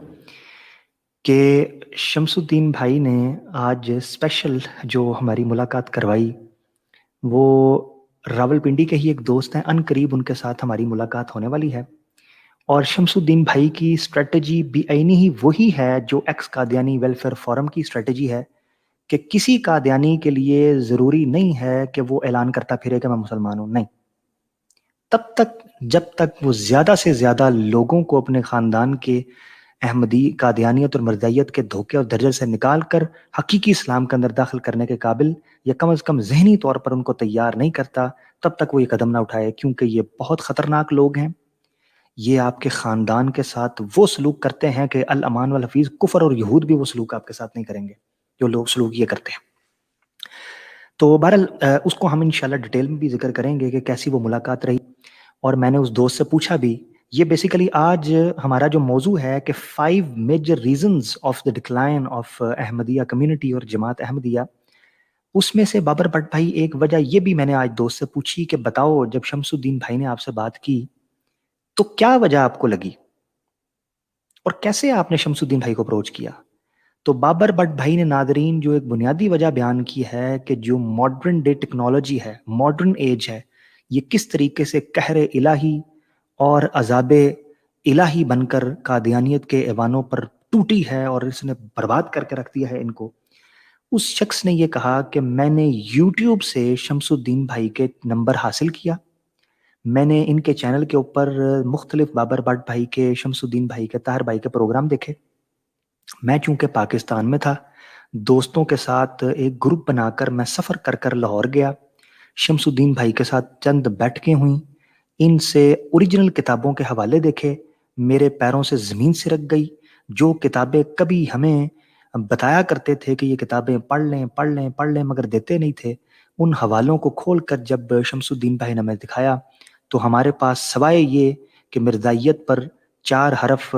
کہ شمس الدین بھائی نے آج اسپیشل جو ہماری ملاقات کروائی، وہ راول پنڈی کے ہی ایک دوست ہیں، ان قریب ان کے ساتھ ہماری ملاقات ہونے والی ہے. اور شمس الدین بھائی کی اسٹریٹجی بھی عینی ہی وہی ہے جو ایکس قادیانی ویلفیئر فورم کی اسٹریٹجی ہے، کہ کسی قادیانی کے لیے ضروری نہیں ہے کہ وہ اعلان کرتا پھرے کہ میں مسلمان ہوں. نہیں، تب تک جب تک وہ زیادہ سے زیادہ لوگوں کو اپنے خاندان کے احمدی قادیانیت اور مرزائیت کے دھوکے اور درجل سے نکال کر حقیقی اسلام کے اندر داخل کرنے کے قابل، یا کم از کم ذہنی طور پر ان کو تیار نہیں کرتا، تب تک وہ یہ قدم نہ اٹھائے. کیونکہ یہ بہت خطرناک لوگ ہیں. یہ آپ کے خاندان کے ساتھ وہ سلوک کرتے ہیں کہ الامان والحفیظ کفر اور یہود بھی وہ سلوک آپ کے ساتھ نہیں کریں گے جو لوگ سلوک یہ کرتے ہیں. تو بہرحال اس کو ہم انشاءاللہ ڈیٹیل میں بھی ذکر کریں گے کہ کیسی وہ ملاقات رہی. اور میں نے اس دوست سے پوچھا بھی، یہ بیسیکلی آج ہمارا جو موضوع ہے کہ 5 major reasons of the decline of Ahmadiyya community اور جماعت احمدیہ. اس میں سے بابر بٹ بھائی ایک وجہ یہ بھی میں نے آج دوست سے پوچھی کہ بتاؤ جب شمس الدین بھائی نے آپ سے بات کی تو کیا وجہ آپ کو لگی اور کیسے آپ نے شمس الدین بھائی کو اپروچ کیا. تو بابر بٹ بھائی نے ناظرین جو ایک بنیادی وجہ بیان کی ہے کہ جو ماڈرن ڈے ٹیکنالوجی ہے، ماڈرن ایج ہے، یہ کس طریقے سے قہر الہی اور عذاب الہی بن کر قادیانیت کے ایوانوں پر ٹوٹی ہے اور اس نے برباد کر کے رکھ دیا ہے ان کو. اس شخص نے یہ کہا کہ میں نے یوٹیوب سے شمس الدین بھائی کے نمبر حاصل کیا، میں نے ان کے چینل کے اوپر مختلف بابر بٹ بھائی کے، شمس الدین بھائی کے، طاہر بھائی کے پروگرام دیکھے. میں چونکہ پاکستان میں تھا، دوستوں کے ساتھ ایک گروپ بنا کر میں سفر کر کر لاہور گیا، شمس الدین بھائی کے ساتھ چند بیٹھکیں ہوئیں، ان سے اوریجنل کتابوں کے حوالے دیکھے، میرے پیروں سے زمین سرک گئی. جو کتابیں کبھی ہمیں بتایا کرتے تھے کہ یہ کتابیں پڑھ لیں مگر دیتے نہیں تھے، ان حوالوں کو کھول کر جب شمس الدین بھائی نے ہمیں دکھایا تو ہمارے پاس سوائے یہ کہ مرزائیت پر 4 حرف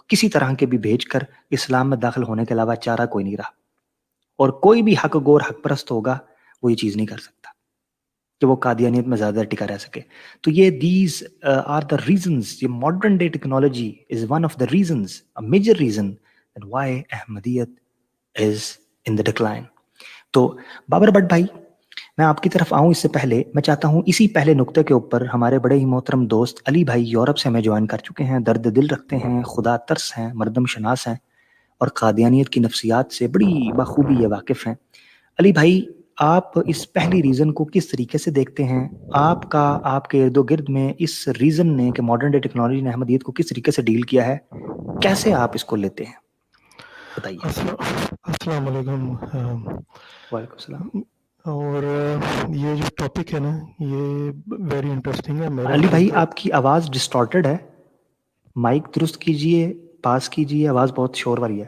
کسی طرح کے بھی بھیج کر اسلام میں داخل ہونے کے علاوہ چارہ کوئی نہیں رہا. اور کوئی بھی حق گور حق پرست ہوگا وہ یہ چیز نہیں کر سکتا کہ وہ قادیانیت میں زیادہ ٹکا رہ سکے. تو یہ دیز آر دا ریزنز. یہ modern day technology is one of the reasons, a major reason that why Ahmadiyyat is in the decline. تو بابر بٹ بھائی میں آپ کی طرف آؤں اس سے پہلے میں چاہتا ہوں اسی پہلے نقطے کے اوپر ہمارے بڑے ہی محترم دوست علی بھائی یورپ سے ہمیں جوائن کر چکے ہیں، درد دل رکھتے ہیں، خدا ترس ہیں، مردم شناس ہیں اور قادیانیت کی نفسیات سے بڑی بخوبی یہ واقف ہیں. علی بھائی آپ اس پہلی ریزن کو کس طریقے سے دیکھتے ہیں؟ آپ کے ارد و گرد میں اس ریزن نے کہ ماڈرن ڈے ٹیکنالوجی نے احمدیت کو کس طریقے سے ڈیل کیا ہے، کیسے آپ اس کو لیتے ہیں، بتائیے. السلام علیکم. وعلیکم السلام. اور یہ جو ٹاپک ہے نا یہ ویری انٹرسٹنگ ہے. علی بھائی آپ کی آواز ڈسٹارٹڈ ہے، مائک درست کیجئے، پاس کیجئے، آواز بہت شور والی ہے.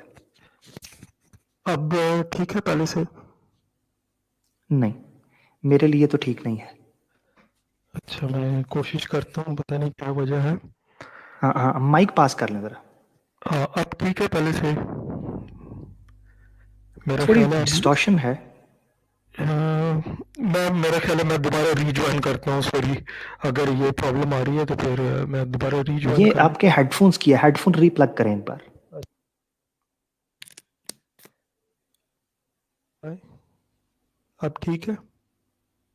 اب ٹھیک ہے پہلے سے؟ نہیں میرے لیے تو ٹھیک نہیں ہے. اچھا میں کوشش کرتا ہوں، پتہ نہیں کیا وجہ ہے. ہاں مائک پاس کر لیں ذرا. ہاں اب ٹھیک ہے پہلے سے؟ میرا تھوڑی خیال ہے ڈسٹورشن ہے. میرا خیال ہے میں دوبارہ ری جوائن کرتا ہوں. سوری اگر یہ پرابلم آ رہی ہے تو پھر میں دوبارہ ری جوائن یہ آپ کے ہیڈ فونس کی ہے، ہیڈ فون ری پلگ کریں ایک بار. اب ٹھیک ہے؟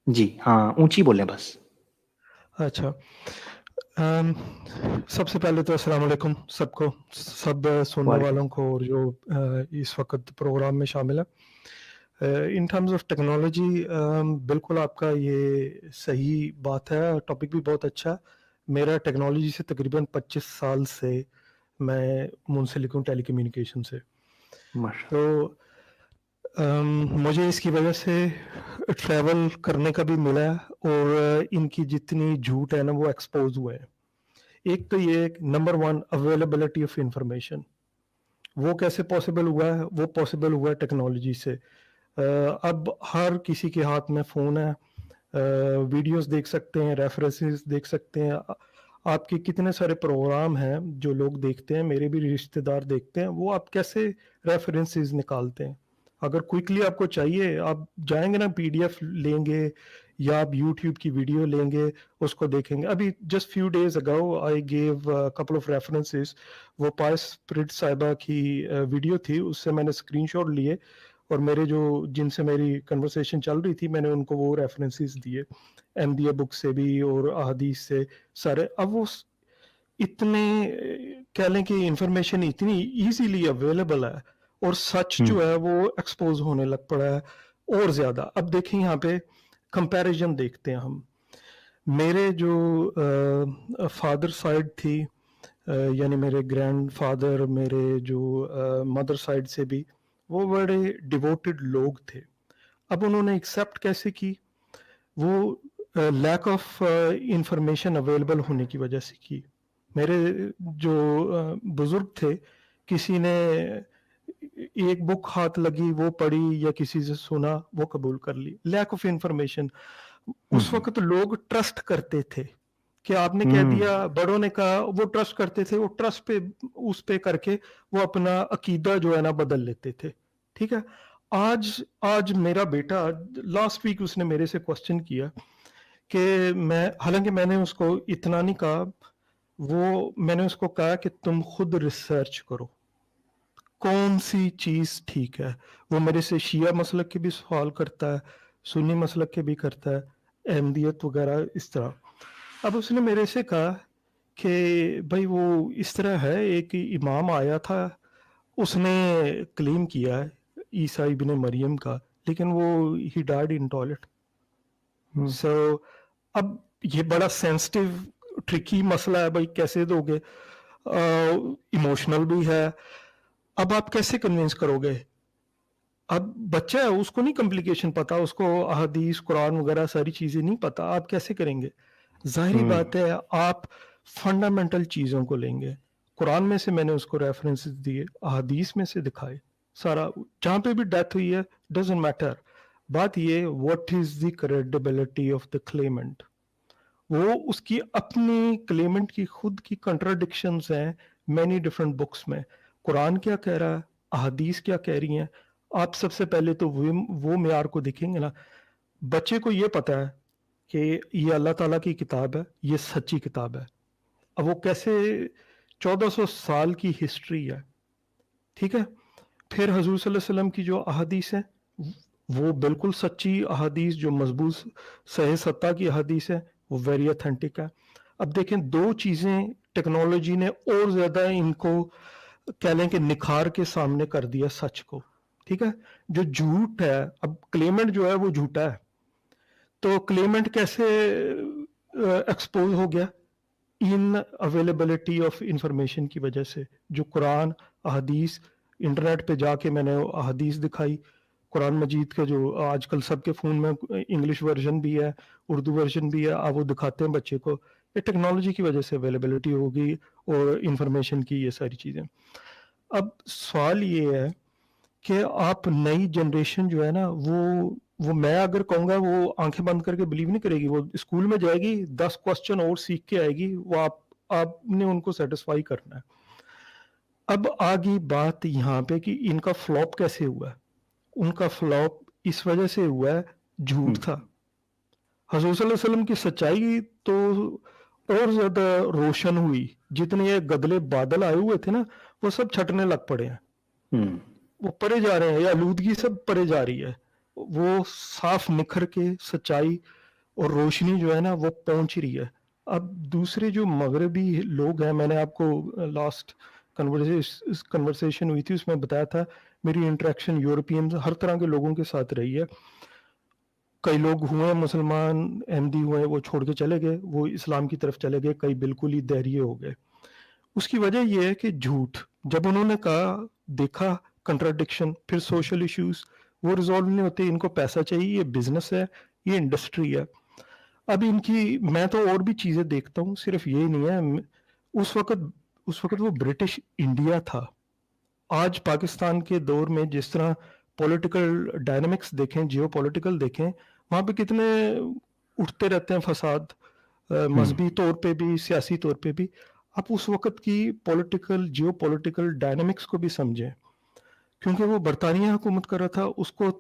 جی ہاں اونچی بولیں بس. اچھا سب سے پہلے تو السلام علیکم سب کو، سب سننے والوں کو اور جو اس وقت پروگرام میں شامل ہے. ان ٹرمز آف ٹیکنالوجی بالکل آپ کا یہ صحیح بات ہے، ٹاپک بھی بہت اچھا ہے. میرا ٹیکنالوجی سے تقریباً 25 سال سے میں منسلک ہوں، ٹیلی کمیونیکیشن سے. تو مجھے اس کی وجہ سے ٹریول کرنے کا بھی ملا ہے اور ان کی جتنی جھوٹ ہے نا وہ ایکسپوز ہوئے ہیں. ایک تو یہ نمبر 1 اویلیبلٹی آف انفارمیشن، وہ کیسے پاسبل ہوا ہے؟ وہ پاسبل ہوا ہے ٹیکنالوجی سے. اب ہر کسی کے ہاتھ میں فون ہے، ویڈیوز دیکھ سکتے ہیں، ریفرنسز دیکھ سکتے ہیں. آپ کے کتنے سارے پروگرام ہیں جو لوگ دیکھتے ہیں، میرے بھی رشتہ دار دیکھتے ہیں، وہ آپ کیسے ریفرنسز نکالتے ہیں؟ اگر کوئکلی آپ کو چاہیے آپ جائیں گے نا، پی ڈی ایف لیں گے یا آپ یوٹیوب کی ویڈیو لیں گے، اس کو دیکھیں گے. ابھی just few days ago I gave couple of references. وہ پائس پرٹ صاحبہ کی ویڈیو تھی، اس سے میں نے اسکرین شاٹ لیے اور میرے جو جن سے میری کنورسیشن چل رہی تھی میں نے ان کو وہ ریفرنسز دیے، احمدیہ بک سے بھی اور احادیث سے سارے. اب وہ اتنے کہہ لیں کہ انفارمیشن اتنی ایزیلی اویلیبل ہے اور سچ جو ہے وہ ایکسپوز ہونے لگ پڑا ہے اور زیادہ. اب دیکھیں یہاں پہ کمپیریزن دیکھتے ہیں ہم. میرے جو فادر سائڈ تھی، یعنی میرے گرینڈ فادر، میرے جو مدر سائڈ سے بھی وہ بڑے ڈیووٹڈ لوگ تھے. اب انہوں نے ایکسیپٹ کیسے کی؟ وہ لیک آف انفارمیشن اویلیبل ہونے کی وجہ سے کی. میرے جو بزرگ تھے، کسی نے ایک بک ہاتھ لگی وہ پڑھی یا کسی سے سنا وہ قبول کر لی. Lack of information. اس وقت لوگ ٹرسٹ کرتے تھے کہ آپ نے کہہ دیا, بڑوں نے کہا, وہ ٹرسٹ کرتے تھے, وہ ٹرسٹ پہ اس پہ کر کے وہ اپنا عقیدہ جو ہے نا بدل لیتے تھے. ٹھیک ہے, آج میرا بیٹا لاسٹ ویک اس نے میرے سے کوشچن کیا کہ حالانکہ میں نے اس کو اتنا نہیں کہا, میں نے اس کو کہا کہ تم خود ریسرچ کرو کون سی چیز ٹھیک ہے. وہ میرے سے شیعہ مسلک کے بھی سوال کرتا ہے, سنی مسلک کے بھی کرتا ہے, احمدیت وغیرہ اس طرح. اب اس نے میرے سے کہا کہ بھائی وہ اس طرح ہے, ایک امام آیا تھا, اس نے کلیم کیا ہے عیسیٰ ابن مریم کا, لیکن وہ ہی ڈائڈ ان ٹوائلٹ. سو اب یہ بڑا سینسٹیو ٹرکی مسئلہ ہے بھائی, کیسے دو گے, ایموشنل بھی ہے. اب آپ کیسے کنونس کرو گے؟ اب بچہ ہے, اس کو نہیں کمپلیکیشن پتا, اس کو احادیث قرآن وغیرہ ساری چیزیں نہیں پتا, آپ کیسے کریں گے؟ ظاہری بات ہے آپ فنڈامنٹل چیزوں کو لیں گے. قرآن میں سے میں نے اس کو ریفرنس دیے, احادیث میں سے دکھائے, سارا جہاں پہ بھی ڈیتھ ہوئی ہے ڈزنٹ میٹر. بات یہ what is the credibility of the claimant. وہ اس کی اپنی کلیمنٹ کی خود کی کنٹراڈکشنز ہیں مینی ڈفرنٹ بکس میں. قرآن کیا کہہ رہا ہے, احادیث کیا کہہ رہی ہیں. آپ سب سے پہلے تو وہ معیار کو دیکھیں گے نا. بچے کو یہ پتا ہے کہ یہ اللہ تعالیٰ کی کتاب ہے, یہ سچی کتاب ہے. اب وہ کیسے 1400 سال کی ہسٹری ہے, ٹھیک ہے. پھر حضور صلی اللہ علیہ وسلم کی جو احادیث ہیں وہ بالکل سچی احادیث, جو مضبوط صحیح ستہ کی احادیث ہے, وہ ویری اتھینٹک ہے. اب دیکھیں دو چیزیں ٹیکنالوجی نے اور زیادہ ان کو کہہ لیں کہ نکھار کے سامنے کر دیا سچ کو, ٹھیک ہے. جو جھوٹ ہے, اب کلیمنٹ جو ہے وہ جھوٹا ہے, تو کلیمنٹ کیسے ایکسپوز ہو گیا؟ ان اویلیبلٹی آف انفارمیشن کی وجہ سے. جو قرآن احادیث, انٹرنیٹ پہ جا کے میں نے احادیث دکھائی, قرآن مجید کا جو آج کل سب کے فون میں انگلش ورژن بھی ہے, اردو ورژن بھی ہے, آپ وہ دکھاتے ہیں بچے کو. یہ ٹیکنالوجی کی وجہ سے اویلیبلٹی ہوگی اور انفارمیشن کی یہ ساری چیزیں. اب سوال یہ ہے کہ آپ نئی جنریشن جو ہے نا, وہ میں اگر کہوں گا وہ آنکھیں بند کر کے بلیو نہیں کرے گی. وہ اسکول میں جائے گی, 10 کوسچن اور سیکھ کے آئے گی, وہ آپ نے ان کو سیٹسفائی کرنا ہے. اب آگئی بات یہاں پہ کہ ان کا فلاپ کیسے ہوا ہے. ان کا فلاپ اس وجہ سے ہوا ہے جھوٹ تھا. حضور صلی اللہ علیہ وسلم کی سچائی تو اور زیادہ روشن ہوئی. جتنے یہ گدلے بادل آئے ہوئے تھے نا, وہ سب چھٹنے لگ پڑے ہیں, وہ پرے جا رہے ہیں, یہ آلودگی سب پرے جا رہی ہے. وہ صاف نکھر کے سچائی اور روشنی جو ہے نا وہ پہنچ رہی ہے. اب دوسرے جو مغربی لوگ ہیں, میں نے آپ کو لاسٹ کنورسیشن ہوئی تھی اس میں بتایا تھا, میری انٹریکشن یورپین ہر طرح کے لوگوں کے ساتھ رہی ہے. کئی لوگ ہوئے مسلمان, احمدی ہوئے, وہ چھوڑ کے چلے گئے, وہ اسلام کی طرف چلے گئے, کئی بالکل ہی دہریے ہو گئے. اس کی وجہ یہ ہے کہ جھوٹ, جب انہوں نے کہا, دیکھا کنٹراڈکشن, پھر سوشل ایشوز وہ ریزالو نہیں ہوتے. ان کو پیسہ چاہیے, یہ بزنس ہے, یہ انڈسٹری ہے. اب ان کی میں تو اور بھی چیزیں دیکھتا ہوں, صرف یہ نہیں ہے. اس وقت وہ برٹش انڈیا تھا. آج پاکستان کے دور میں جس طرح پولیٹیکل ڈائنامکس دیکھیں, جیو پولیٹیکل دیکھیں, وہاں پہ کتنے اٹھتے رہتے ہیں فساد, مذہبی طور پہ بھی, سیاسی طور پہ بھی. آپ اس وقت کی پولیٹیکل جیو پولیٹیکل ڈائنامکس کو بھی سمجھیں, کیونکہ وہ برطانیہ حکومت کر رہا تھا. اس کو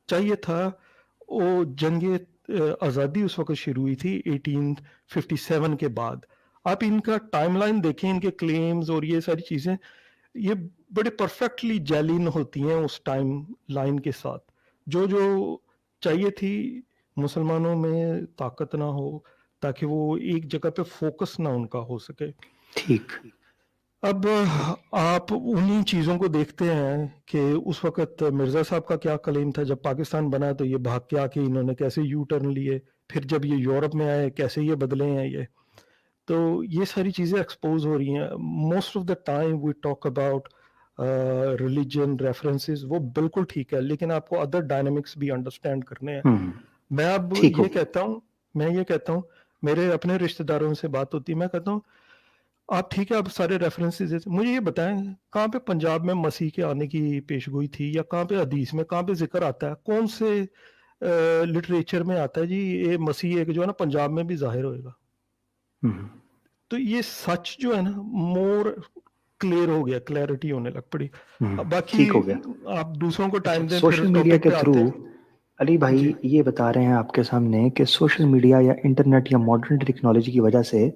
چاہیے تھا, وہ جنگ آزادی اس وقت شروع ہوئی تھی 1857 کے بعد. آپ ان کا ٹائم لائن دیکھیں, ان کے کلیمز اور یہ ساری چیزیں, یہ بڑے پرفیکٹلی جیلین ہوتی ہیں اس ٹائم لائن کے ساتھ. جو چاہیے تھی مسلمانوں میں طاقت نہ ہو تاکہ وہ ایک جگہ پہ فوکس نہ ان کا ہو سکے. ٹھیک. اب آپ انہی چیزوں کو دیکھتے ہیں کہ اس وقت مرزا صاحب کا کیا کلیم تھا. جب پاکستان بنا تو یہ بھاگ کے آ کے انہوں نے کیسے یو ٹرن لیے, پھر جب یہ یورپ میں آئے کیسے یہ بدلے ہیں یہ. تو یہ ساری چیزیں ایکسپوز ہو رہی ہیں. Most of the time we talk about religion references, وہ بالکل ٹھیک ہے, لیکن آپ کو ادر ڈائنامکس بھی انڈرسٹینڈ کرنے ہیں. میں اب یہ کہتا ہوں, میرے اپنے رشتہ داروں سے بات ہوتی ہے, میں کہتا ہوں آپ ٹھیک ہے, آپ سارے ریفرنسز دیتے, مجھے یہ بتائیں کہاں پہ پنجاب میں مسیح کے آنے کی پیش گوئی تھی, یا کہاں پہ حدیث میں کہاں پہ ذکر آتا ہے, کون سے لٹریچر میں آتا ہے جی یہ مسیح ایک جو ہے نا پنجاب میں بھی ظاہر ہوئے گا. تو یہ سچ جو ہے نا مور کلیئر ہو گیا, کلیئرٹی ہونے لگ پڑی. باقی آپ دوسروں کو ٹائم دیں. سوشل میڈیا کے تھرو علی بھائی یہ بتا رہے ہیں آپ کے سامنے کہ سوشل میڈیا یا انٹرنیٹ یا ماڈرن ٹیکنالوجی کی وجہ سے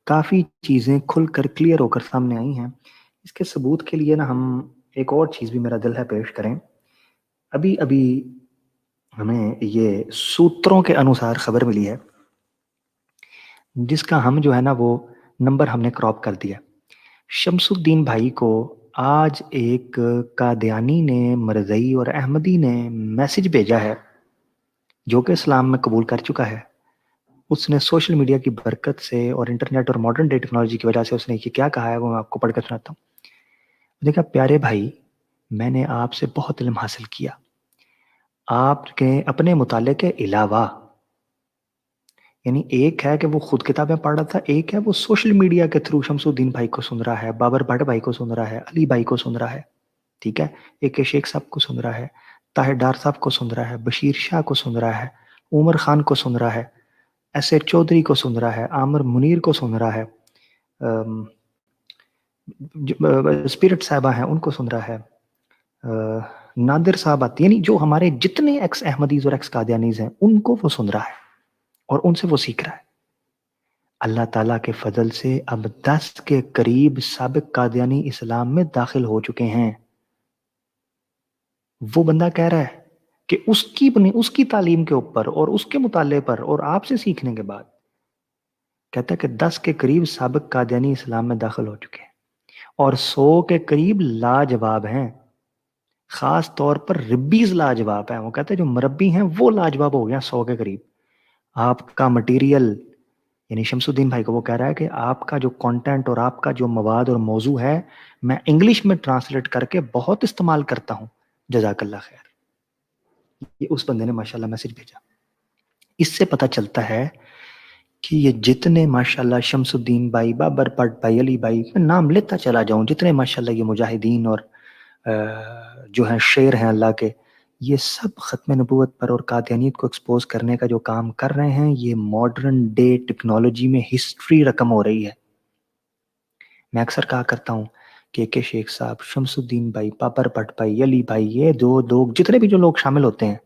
کافی چیزیں کھل کر کلیئر ہو کر سامنے آئی ہیں. اس کے ثبوت کے لیے نا ہم ایک اور چیز بھی میرا دل ہے پیش کریں. ابھی ہمیں یہ سوتروں کے انوسار خبر ملی ہے جس کا ہم جو ہے نا وہ نمبر ہم نے کراپ کر دیا. شمس الدین بھائی کو آج ایک قادیانی نے, مرزئی اور احمدی نے میسج بھیجا ہے جو کہ اسلام میں قبول کر چکا ہے. اس نے سوشل میڈیا کی برکت سے اور انٹرنیٹ اور ماڈرن ڈے ٹیکنالوجی کی وجہ سے اس نے یہ کیا کہا ہے وہ میں آپ کو پڑھ کر سناتا ہوں. دیکھا پیارے بھائی, میں نے آپ سے بہت علم حاصل کیا. آپ کے اپنے مطالعے کے علاوہ, یعنی ایک ہے کہ وہ خود کتابیں پڑھ رہا تھا, ایک ہے وہ سوشل میڈیا کے تھرو شمس الدین بھائی کو سن رہا ہے, بابر بھٹ بھائی کو سن رہا ہے, علی بھائی کو سن رہا ہے, ٹھیک ہے, ایک شیخ صاحب کو سن رہا ہے, طاہر ڈار صاحب کو سن رہا ہے, بشیر شاہ کو سن رہا ہے, عمر خان کو سن رہا ہے, ایس اے چودھری کو سن رہا ہے, عامر منیر کو سن رہا ہے, اسپرٹ صاحبہ ہیں ان کو سن رہا ہے, نادر صاحب آتے, یعنی جو ہمارے جتنے ایکس احمدیز اور ایکس قادیانیز ہیں ان کو وہ سن رہا ہے اور ان سے وہ سیکھ رہا ہے. اللہ تعالیٰ کے فضل سے اب 10 کے قریب سابق قادیانی اسلام میں داخل ہو چکے ہیں. وہ بندہ کہہ رہا ہے کہ اس کی تعلیم کے اوپر اور اس کے مطالعے پر اور آپ سے سیکھنے کے بعد کہتا ہے کہ 10 کے قریب سابق قادیانی اسلام میں داخل ہو چکے ہیں اور 100 کے قریب لاجواب ہیں. خاص طور پر ربیز لاجواب ہیں. وہ کہتے ہیں جو مربی ہیں وہ لاجواب ہو گیا 100 کے قریب. آپ کا مٹیریل, یعنی شمس الدین بھائی کو وہ کہہ رہا ہے کہ آپ کا جو کانٹینٹ اور آپ کا جو مواد اور موضوع ہے میں انگلش میں ٹرانسلیٹ کر کے بہت استعمال کرتا ہوں, جزاک اللہ خیر. یہ اس بندے نے ماشاءاللہ میسج بھیجا. اس سے پتہ چلتا ہے کہ یہ جتنے ماشاءاللہ شمس الدین بھائی, بابر بٹ بھائی, علی بھائی, میں نام لیتا چلا جاؤں, جتنے ماشاءاللہ یہ مجاہدین اور جو ہیں شیر ہیں اللہ کے, یہ سب ختم نبوت پر اور قادیانیت کو ایکسپوز کرنے کا جو کام کر رہے ہیں, یہ ماڈرن ڈے ٹیکنالوجی میں ہسٹری رقم ہو رہی ہے. میں اکثر کہا کرتا ہوں کہ کے شیخ صاحب, شمس الدین بھائی, بابر بٹ بھائی, علی بھائی, یہ دو لوگ جتنے بھی جو لوگ شامل ہوتے ہیں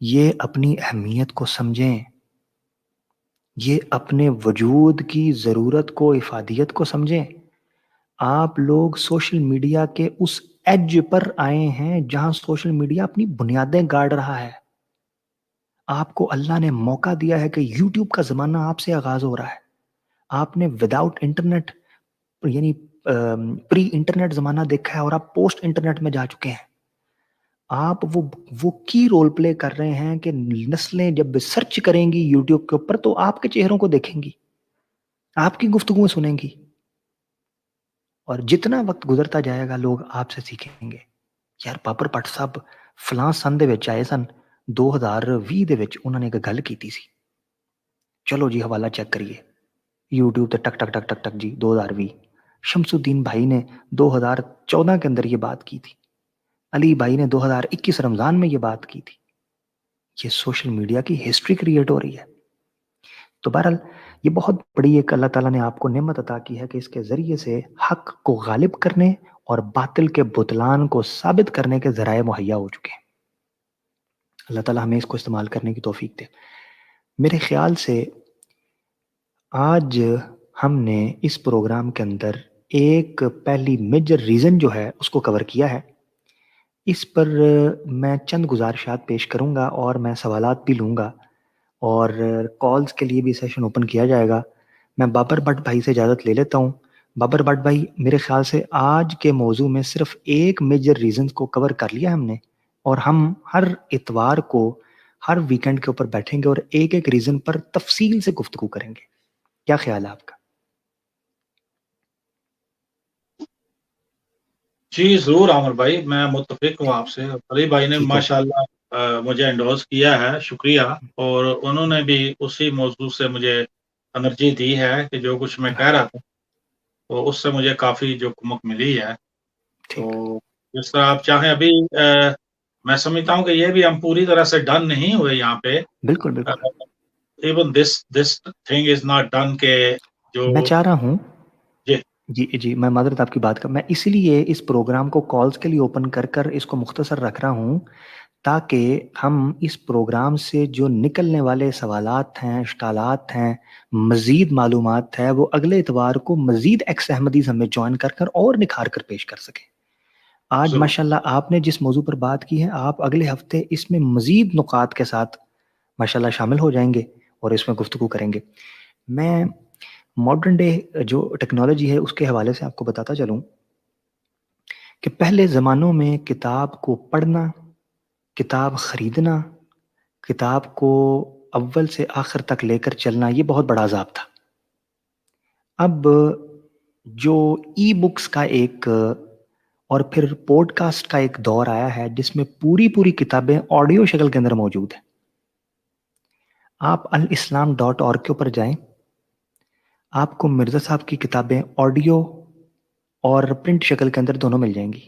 یہ اپنی اہمیت کو سمجھیں, یہ اپنے وجود کی ضرورت کو, افادیت کو سمجھیں. آپ لوگ سوشل میڈیا کے اس ایج پر آئے ہیں جہاں سوشل میڈیا اپنی بنیادیں گاڑ رہا ہے. آپ کو اللہ نے موقع دیا ہے کہ یوٹیوب کا زمانہ آپ سے آغاز ہو رہا ہے. آپ نے وداؤٹ انٹرنیٹ, یعنی پری انٹرنیٹ زمانہ دیکھا ہے اور آپ پوسٹ انٹرنیٹ میں جا چکے ہیں. آپ وہ کی رول پلے کر رہے ہیں کہ نسلیں جب سرچ کریں گی یوٹیوب کے اوپر تو آپ کے چہروں کو دیکھیں گی, آپ کی گفتگو سنیں گی, اور جتنا وقت گزرتا جائے گا لوگ آپ سے سیکھیں گے. یار بابر بٹ صاحب فلاں سن دے وچ آئے سن 2020 دے وچ, انہوں نے ایک گل کیتی سی, چلو جی حوالہ چیک کریے یوٹیوب تے ٹک ٹک ٹک ٹک ٹک جی 2020. شمس الدین بھائی نے 2014 کے اندر یہ بات کی تھی, علی بھائی نے 2021 رمضان میں یہ بات کی تھی. یہ سوشل میڈیا کی ہسٹری کریٹ ہو رہی ہے. تو بہرحال یہ بہت بڑی ایک اللہ تعالیٰ نے آپ کو نعمت عطا کی ہے کہ اس کے ذریعے سے حق کو غالب کرنے اور باطل کے بطلان کو ثابت کرنے کے ذرائع مہیا ہو چکے ہیں. اللہ تعالیٰ ہمیں اس کو استعمال کرنے کی توفیق دے. میرے خیال سے آج ہم نے اس پروگرام کے اندر ایک پہلی میجر ریزن جو ہے اس کو کور کیا ہے. اس پر میں چند گزارشات پیش کروں گا اور میں سوالات بھی لوں گا اور کالز کے لیے بھی سیشن اوپن کیا جائے گا. میں بابر بٹ بھائی سے اجازت لے لیتا ہوں. بابر بٹ بھائی, میرے خیال سے آج کے موضوع میں صرف ایک میجر ریزن کو کور کر لیا ہم نے, اور ہم ہر اتوار کو ہر ویکنڈ کے اوپر بیٹھیں گے اور ایک ایک ریزن پر تفصیل سے گفتگو کریں گے. کیا خیال ہے آپ کا؟ جی ضرور عامر بھائی, میں متفق ہوں آپ سے. علی بھائی نے ماشاءاللہ مجھے انڈورس کیا ہے, شکریہ. اور انہوں نے بھی اسی موضوع سے مجھے انرجی دی ہے کہ جو کچھ میں کہہ رہا تھا تو اس سے مجھے کافی جو کمک ملی ہے. تو جس طرح آپ چاہیں, ابھی میں سمجھتا ہوں کہ یہ بھی ہم پوری طرح سے ڈن نہیں ہوئے یہاں پہ. بالکل بالکل. even this thing is not done کہ جو میں چاہ رہا ہوں جی جی میں معذرت آپ کی بات کا، میں اسی لیے اس پروگرام کو کالز کے لیے اوپن کر کر اس کو مختصر رکھ رہا ہوں، تاکہ ہم اس پروگرام سے جو نکلنے والے سوالات ہیں، اشکالات ہیں، مزید معلومات ہے، وہ اگلے اتوار کو مزید ایکس احمدیز ہمیں جوائن کر کر اور نکھار کر پیش کر سکیں۔ آج ضرور ماشاءاللہ آپ نے جس موضوع پر بات کی ہے، آپ اگلے ہفتے اس میں مزید نکات کے ساتھ ماشاءاللہ شامل ہو جائیں گے اور اس میں گفتگو کریں گے۔ میں ماڈرن ڈے جو ٹیکنالوجی ہے اس کے حوالے سے آپ کو بتاتا چلوں کہ پہلے زمانوں میں کتاب کو پڑھنا، کتاب خریدنا، کتاب کو اول سے آخر تک لے کر چلنا، یہ بہت بڑا عذاب تھا۔ اب جو ای بکس کا ایک اور پھر پوڈ کاسٹ کا ایک دور آیا ہے جس میں پوری کتابیں آڈیو شکل کے اندر موجود ہیں۔ آپ alislam.org کے اوپر جائیں، آپ کو مرزا صاحب کی کتابیں آڈیو اور پرنٹ شکل کے اندر دونوں مل جائیں گی۔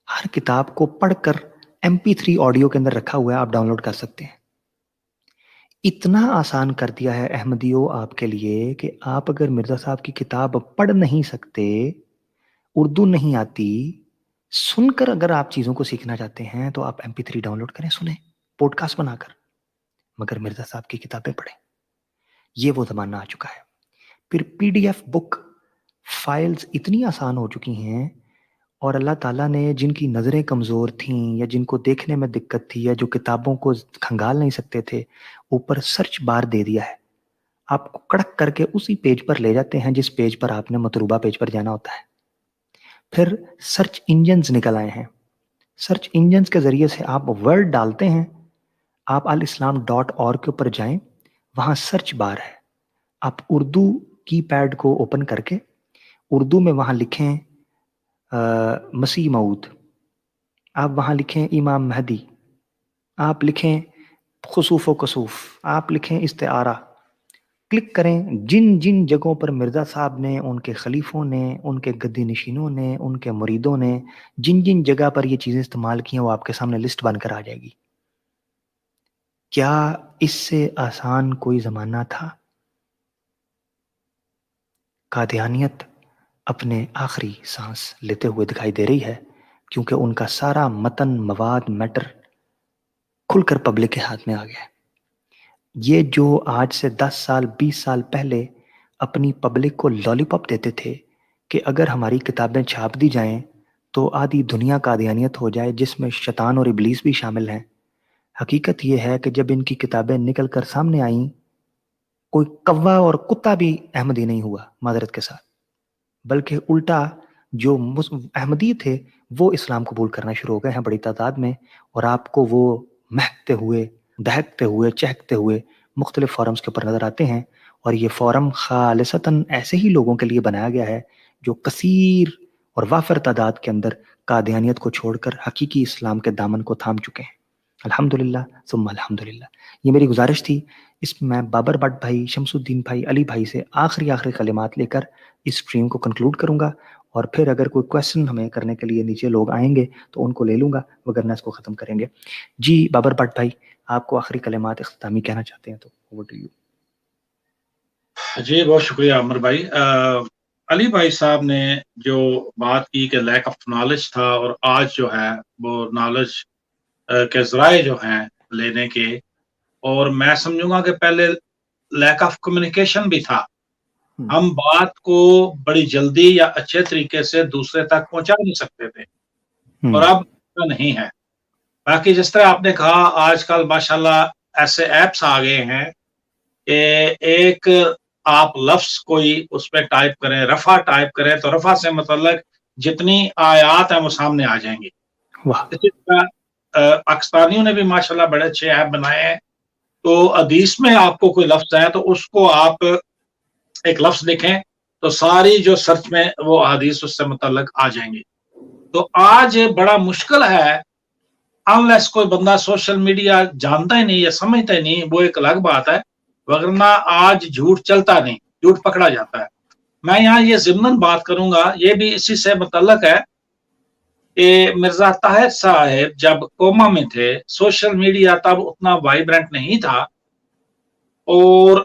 ہر کتاب کو پڑھ کر MP3 آڈیو کے اندر رکھا ہوا ہے، آپ ڈاؤن لوڈ کر سکتے ہیں۔ اتنا آسان کر دیا ہے احمدیوں آپ کے لیے کہ آپ اگر مرزا صاحب کی کتاب پڑھ نہیں سکتے، اردو نہیں آتی، سن کر اگر آپ چیزوں کو سیکھنا چاہتے ہیں تو آپ MP3 ڈاؤن لوڈ کریں، سنیں پوڈ کاسٹ بنا کر، مگر مرزا صاحب کی کتابیں پڑھیں۔ یہ وہ زمانہ آ چکا ہے۔ پھر PDF بک فائلز اتنی آسان ہو چکی ہیں، اور اللہ تعالیٰ نے جن کی نظریں کمزور تھیں یا جن کو دیکھنے میں دقت تھی یا جو کتابوں کو کھنگال نہیں سکتے تھے، اوپر سرچ بار دے دیا ہے، آپ کو کڑک کر کے اسی پیج پر لے جاتے ہیں جس پیج پر آپ نے مطلوبہ پیج پر جانا ہوتا ہے۔ پھر سرچ انجنز نکل آئے ہیں، سرچ انجنز کے ذریعے سے آپ ورڈ ڈالتے ہیں، آپ alislam.org کے اوپر جائیں، وہاں سرچ بار ہے، آپ اردو کی پیڈ کو اوپن کر کے اردو میں وہاں لکھیں مسیح موعود، آپ وہاں لکھیں امام مہدی، آپ لکھیں خسوف و کسوف، آپ لکھیں استعارہ، کلک کریں۔ جن جن جگہوں پر مرزا صاحب نے، ان کے خلیفوں نے، ان کے گدی نشینوں نے، ان کے مریدوں نے جن جن جگہ پر یہ چیزیں استعمال کی ہیں، وہ آپ کے سامنے لسٹ بن کر آ جائے گی۔ کیا اس سے آسان کوئی زمانہ تھا؟ قادیانیت اپنے آخری سانس لیتے ہوئے دکھائی دے رہی ہے، کیونکہ ان کا سارا متن، مواد، میٹر کھل کر پبلک کے ہاتھ میں آ گیا ہے۔ یہ جو آج سے 10 سال 20 سال پہلے اپنی پبلک کو لالی پاپ دیتے تھے کہ اگر ہماری کتابیں چھاپ دی جائیں تو آدھی دنیا قادیانیت ہو جائے، جس میں شیطان اور ابلیس بھی شامل ہیں، حقیقت یہ ہے کہ جب ان کی کتابیں نکل کر سامنے آئیں، کوئی کوا اور کتا بھی احمدی نہیں ہوا، معذرت کے ساتھ، بلکہ الٹا جو احمدی تھے وہ اسلام قبول کرنا شروع ہو گئے ہیں بڑی تعداد میں، اور آپ کو وہ مہکتے ہوئے، دہکتے ہوئے، چہکتے ہوئے مختلف فورمز کے اوپر نظر آتے ہیں۔ اور یہ فورم خالصتاً ایسے ہی لوگوں کے لیے بنایا گیا ہے جو کثیر اور وافر تعداد کے اندر قادیانیت کو چھوڑ کر حقیقی اسلام کے دامن کو تھام چکے ہیں۔ الحمدللہ ثم الحمدللہ۔ یہ میری گزارش تھی، اس میں بابر بٹ بھائی، شمس الدین بھائی، علی بھائی سے آخری کلمات لے کر اس سٹریم کو کنکلوڈ کروں گا، اور پھر اگر کوئی کویسچن ہمیں کرنے کے لیے نیچے لوگ آئیں گے تو ان کو لے لوں گا، وگرنہ اس کو ختم کریں گے۔ جی بابر بٹ بھائی، آپ کو آخری کلمات اختتامی کہنا چاہتے ہیں تو اوور ٹو یو۔ جی بہت شکریہ عمر بھائی۔ علی بھائی صاحب نے جو بات کی کہ لیک آف نالج تھا، اور آج جو ہے وہ نالج کے ذرائع جو ہیں لینے کے، اور میں سمجھوں گا کہ پہلے لیک آف کمیونیکیشن بھی تھا، ہم بات کو بڑی جلدی یا اچھے طریقے سے دوسرے تک پہنچا نہیں سکتے تھے، اور اب نہیں ہے۔ باقی جس طرح آپ نے کہا، آج کل ماشاءاللہ ایسے ایپس آ گئے ہیں کہ ایک آپ لفظ کوئی اس پہ ٹائپ کریں، رفع ٹائپ کریں تو رفع سے متعلق جتنی آیات ہیں وہ سامنے آ جائیں گی۔ اسی طرح پاکستانیوں نے بھی ماشاءاللہ بڑے اچھے ایپ بنائے ہیں، تو حدیث میں آپ کو کوئی لفظ ہے تو اس کو آپ ایک لفظ لکھیں تو ساری جو سرچ میں وہ حدیث اس سے متعلق آ جائیں گی۔ تو آج بڑا مشکل ہے، انلیس کوئی بندہ سوشل میڈیا جانتا ہی نہیں یا سمجھتا ہی نہیں، وہ ایک الگ بات ہے، وگرنہ آج جھوٹ چلتا نہیں، جھوٹ پکڑا جاتا ہے۔ میں یہاں یہ ضمناً بات کروں گا، یہ بھی اسی سے متعلق ہے کہ مرزا طاہر صاحب جب کوما میں تھے، سوشل میڈیا تب اتنا وائبرنٹ نہیں تھا، اور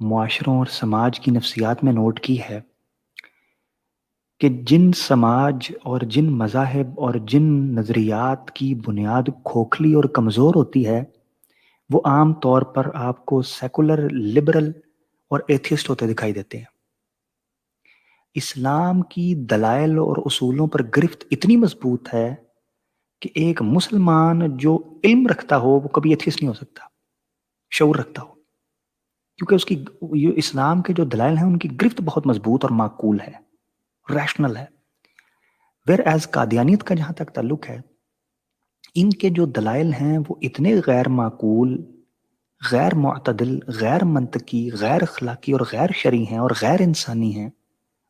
معاشروں اور سماج کی نفسیات میں نوٹ کی ہے کہ جن سماج اور جن مذاہب اور جن نظریات کی بنیاد کھوکھلی اور کمزور ہوتی ہے وہ عام طور پر آپ کو سیکولر، لبرل اور ایتھیسٹ ہوتے دکھائی دیتے ہیں۔ اسلام کی دلائل اور اصولوں پر گرفت اتنی مضبوط ہے کہ ایک مسلمان جو علم رکھتا ہو وہ کبھی ایتھیسٹ نہیں ہو سکتا، شعور رکھتا ہو، کیونکہ اس کی اسلام کے جو دلائل ہیں ان کی گرفت بہت مضبوط اور معقول ہے، ریشنل ہے۔ ویر ایز قادیانیت کا جہاں تک تعلق ہے، ان کے جو دلائل ہیں وہ اتنے غیر معقول، غیر معتدل، غیر منطقی، غیر اخلاقی اور غیر شرعی ہیں اور غیر انسانی ہیں،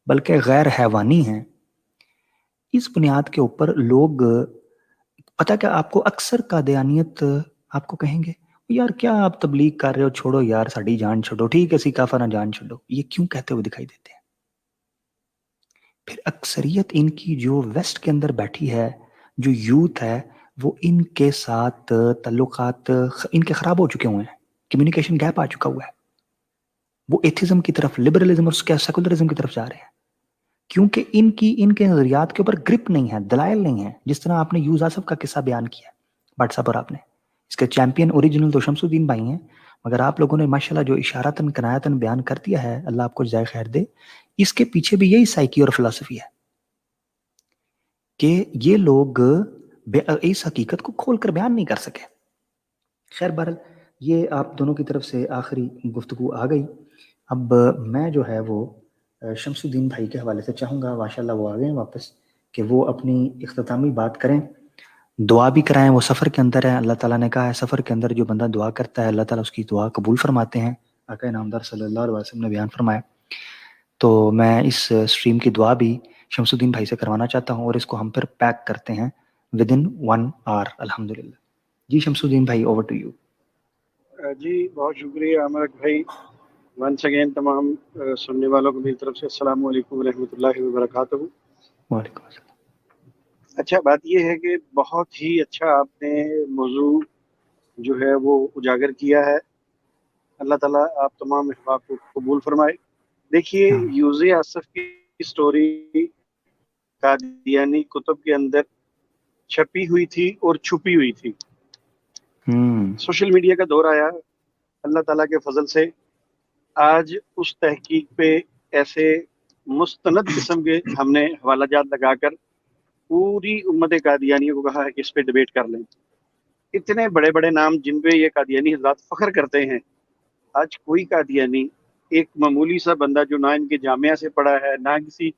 بلکہ غیر حیوانی ہیں۔ اس بنیاد کے اوپر لوگ، پتہ کیا آپ کو، اکثر قادیانیت آپ کو کہیں گے یار کیا آپ تبلیغ کر رہے ہو، چھوڑو یار ساڑی جان چھوڑو، ٹھیک ہے سی کافر نہ جان چھوڑو، یہ کیوں کہتے ہوئے دکھائی دیتے ہیں؟ پھر اکثریت ان کی جو ویسٹ کے اندر بیٹھی ہے، جو یوتھ ہے، وہ ان کے ساتھ تعلقات ان کے خراب ہو چکے ہوئے ہیں، کمیونیکیشن گیپ آ چکا ہوا ہے، وہ ایتھزم کی طرف، لبرلزم اور سیکولرزم کی طرف جا رہے ہیں، کیونکہ ان کے نظریات کے اوپر گرپ نہیں ہے، دلائل نہیں ہے۔ جس طرح آپ نے یوز آصف کا قصہ بیان کیا واٹس ایپ پر، آپ نے اس کے چیمپئن اوریجنل تو شمس الدین بھائی ہیں، مگر آپ لوگوں نے ماشاءاللہ جو اشارتاً کنایتاً بیان کر دیا ہے، اللہ آپ کو جزائے خیر دے، اس کے پیچھے بھی یہی سائیکی اور فلسفی ہے کہ یہ لوگ اس حقیقت کو کھول کر بیان نہیں کر سکے۔ خیر بہرحال یہ آپ دونوں کی طرف سے آخری گفتگو آ گئی۔ اب میں جو ہے وہ شمس الدین بھائی کے حوالے سے چاہوں گا، ماشاءاللہ وہ آ گئے ہیں واپس، کہ وہ اپنی اختتامی بات کریں، دعا بھی کرائیں۔ وہ سفر کے اندر ہے، اللہ تعالیٰ نے کہا ہے سفر کے اندر جو بندہ دعا کرتا ہے اللہ تعالیٰ اس کی دعا قبول فرماتے ہیں، آقا نامدار صلی اللہ علیہ وسلم نے بیان فرمایا۔ تو میں اس سٹریم کی دعا بھی شمس الدین بھائی سے کروانا چاہتا ہوں، اور اس کو ہم پھر پیک کرتے ہیں ودن 1 hour الحمدللہ۔ جی شمس الدین بھائی، اوور ٹو یو۔ جی بہت شکریہ عامر بھائی۔ ونس اگین تمام سننے والوں کو میری طرف سے السلام علیکم ورحمۃ اللہ وبرکاتہ۔ وعلیکم السلام۔ اچھا، بات یہ ہے کہ بہت ہی اچھا آپ نے موضوع جو ہے وہ اجاگر کیا ہے۔ اللہ تعالیٰ آپ تمام احباب کو قبول فرمائے۔ دیکھیے، یوز آصف کی سٹوری قادیانی کتب کے اندر چھپی ہوئی تھی اور چھپی ہوئی تھی۔ سوشل میڈیا کا دور آیا، اللہ تعالیٰ کے فضل سے آج اس تحقیق پہ ایسے مستند قسم کے ہم نے حوالہ جات لگا کر پوری امت قادیانیوں کو کہا ہے کہ اس پہ ڈیبیٹ کر لیں۔ اتنے بڑے بڑے نام جن پہ یہ قادیانی حضرات فخر کرتے ہیں، آج کوئی قادیانی، ایک معمولی سا بندہ جو نہ ان کے جامعہ سے پڑھا ہے، نہ کسی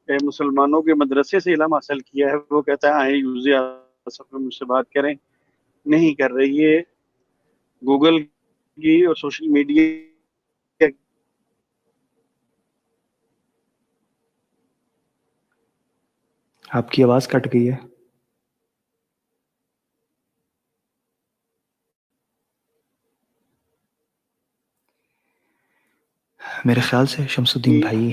مسلمانوں کے مدرسے سے علم حاصل کیا ہے، وہ کہتا ہے آئیں یوز آصف میں مجھ سے بات کریں، نہیں کر رہی۔ یہ گوگل کی اور سوشل میڈیا آپ کی آواز کٹ گئی ہے۔ میرے خیال سے شمس الدین بھائی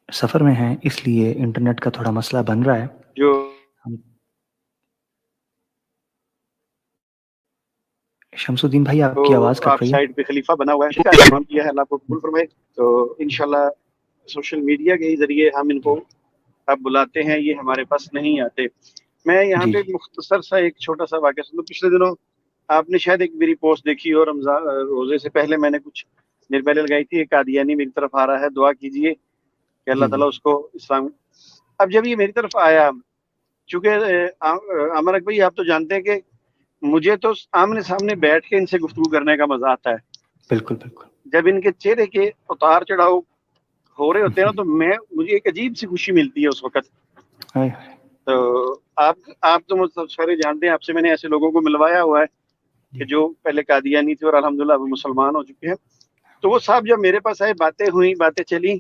سفر میں ہیں، اس لیے انٹرنیٹ کا تھوڑا مسئلہ بن رہا ہے۔ جو شمس الدین بھائی آپ کی آواز کٹ رہی ہے۔ سائٹ پہ خلیفہ بنا ہوا ہے، تمام کیا ہے، اللہ کو قبول فرمائے۔ تو انشاءاللہ سوشل میڈیا کے ذریعے ہم ان کو اب بلاتے ہیں، یہ ہمارے پاس نہیں آتے۔ میں یہاں پہ مختصر سا ایک چھوٹا سا واقعہ سنوں۔ پچھلے دنوں آپ نے شاید ایک میری پوسٹ دیکھی، اور رمضان روزے سے پہلے میں نے کچھ دیر پہلے لگائی تھی، ایک قادیانی میری طرف آ رہا ہے، دعا کیجئے کہ اللہ تعالیٰ اس کو اسلام۔ اب جب یہ میری طرف آیا، چونکہ عامر بھائی آپ تو جانتے ہیں کہ مجھے تو آمنے سامنے بیٹھ کے ان سے گفتگو کرنے کا مزہ آتا ہے۔ بالکل بالکل۔ جب ان کے چہرے کے اتار چڑھاؤ ہو رہے ہوتے ہیں نا، تو مجھے ایک عجیب سی خوشی ملتی ہے اس وقت۔ تو آپ تو مجھ سارے جانتے ہیں، آپ سے میں نے ایسے لوگوں کو ملوایا ہوا ہے کہ جو پہلے قادیانی تھے اور الحمدللہ وہ مسلمان ہو چکے ہیں۔ تو وہ صاحب جب میرے پاس آئے، باتیں ہوئیں، باتیں چلی،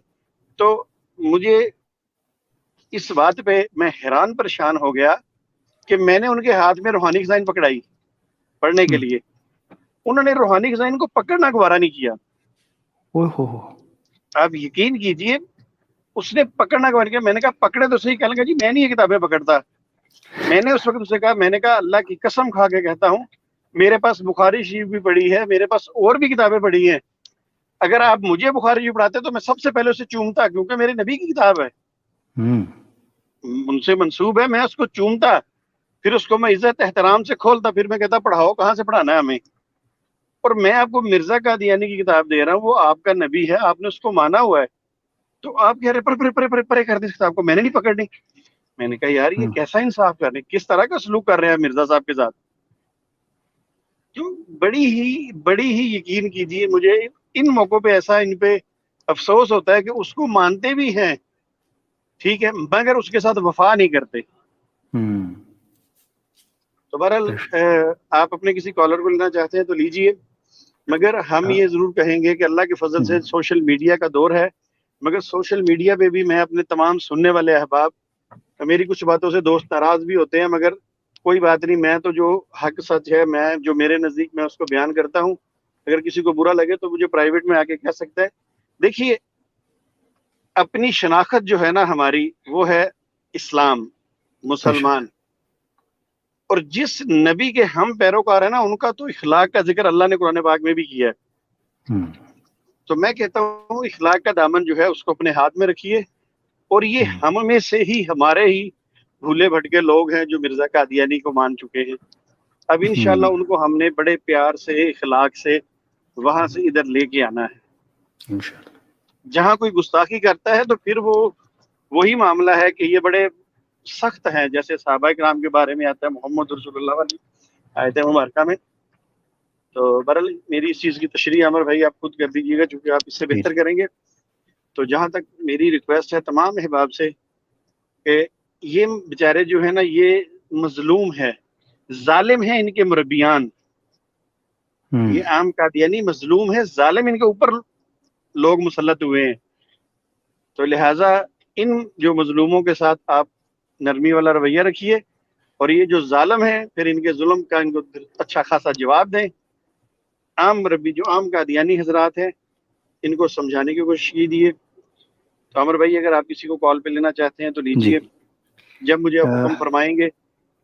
تو مجھے اس بات پہ میں حیران پریشان ہو گیا کہ میں نے ان کے ہاتھ میں روحانی خزائن پکڑائی پڑھنے کے لیے، انہوں نے روحانی خزائن کو پکڑنا گوارا نہیں کیا۔ آپ یقین کیجئے، اس نے پکڑنا گوارا کیا۔ میں نے کہا پکڑے تو صحیح، کہنے لگا جی میں نہیں یہ کتابیں پکڑتا۔ میں نے اس وقت اسے کہا، میں نے کہا اللہ کی قسم کھا کے کہتا ہوں، میرے پاس بخاری شریف بھی پڑھی ہے، میرے پاس اور بھی کتابیں پڑھی ہیں، اگر آپ مجھے بخاری جو پڑھاتے تو میں سب سے پہلے اسے چومتا، کیونکہ میرے نبی کی کتاب ہے، ان سے منسوب ہے، میں اس کو چومتا، پھر اس کو میں عزت احترام سے کھولتا، پھر میں کہتا پڑھاؤ، کہاں سے پڑھانا ہے ہمیں. اور میں آپ کو مرزا قادیانی کی کتاب دے رہا ہوں، وہ آپ کا نبی ہے، آپ نے اس کو مانا ہوا ہے، تو آپ کہہ رہے پرے کر دیں اس کتاب کو، میں نے نہیں پکڑنی. میں نے کہا یار یہ کیسا انصاف کر رہے ہیں، کس طرح کا سلوک کر رہے ہیں مرزا صاحب کے ساتھ. تو بڑی ہی یقین کیجیے، مجھے ان موقعوں پہ ایسا ان پہ افسوس ہوتا ہے کہ اس کو مانتے بھی ہیں، ٹھیک ہے، مگر اس کے ساتھ وفا نہیں کرتے. تو بہرحال آپ اپنے کسی کالر کو لینا چاہتے ہیں تو لیجئے، مگر ہم یہ ضرور کہیں گے کہ اللہ کے فضل سے سوشل میڈیا کا دور ہے، مگر سوشل میڈیا پہ بھی میں اپنے تمام سننے والے احباب، میری کچھ باتوں سے دوست ناراض بھی ہوتے ہیں، مگر کوئی بات نہیں، میں تو جو حق سچ ہے، میں جو میرے نزدیک میں اس کو بیان کرتا ہوں. اگر کسی کو برا لگے تو مجھے پرائیویٹ میں آ کے کہہ سکتا ہے. دیکھیے اپنی شناخت جو ہے نا ہماری، وہ ہے اسلام، مسلمان، اور جس نبی کے ہم پیروکار ہیں نا، ان کا تو اخلاق کا ذکر اللہ نے قرآن پاک میں بھی کیا ہے. تو میں کہتا ہوں اخلاق کا دامن جو ہے اس کو اپنے ہاتھ میں رکھیے. اور یہ ہم میں سے ہی، ہمارے ہی بھولے بھٹکے لوگ ہیں جو مرزا قادیانی کو مان چکے ہیں. اب انشاءاللہ ان کو ہم نے بڑے پیار سے، اخلاق سے وہاں سے ادھر لے کے آنا ہے. جہاں کوئی گستاخی کرتا ہے تو پھر وہ وہی معاملہ ہے کہ یہ بڑے سخت ہیں، جیسے صحابہ کرام کے بارے میں آتا ہے محمد رسول اللہ علیہ آیت مبارکہ میں. تو بہرحال میری اس چیز کی تشریح عمر بھائی آپ خود کر دیجیے گا، چونکہ آپ اس سے بہتر کریں گے. تو جہاں تک میری ریکویسٹ ہے تمام احباب سے کہ یہ بیچارے جو ہے نا یہ مظلوم ہے، ظالم ہیں ان کے مربیان. یہ عام قادیانی مظلوم ہے، ظالم ان کے اوپر لوگ مسلط ہوئے ہیں. تو لہٰذا ان جو مظلوموں کے ساتھ آپ نرمی والا رویہ رکھیے، اور یہ جو ظالم ہیں پھر ان کے ظلم کا ان کو اچھا خاصا جواب دیں. عام مربی جو عام قادیانی حضرات ہیں ان کو سمجھانے کی کوشش کیجیے. تو عمر بھائی اگر آپ کسی کو کال پہ لینا چاہتے ہیں تو لیجیے، جب مجھے حکم فرمائیں گے.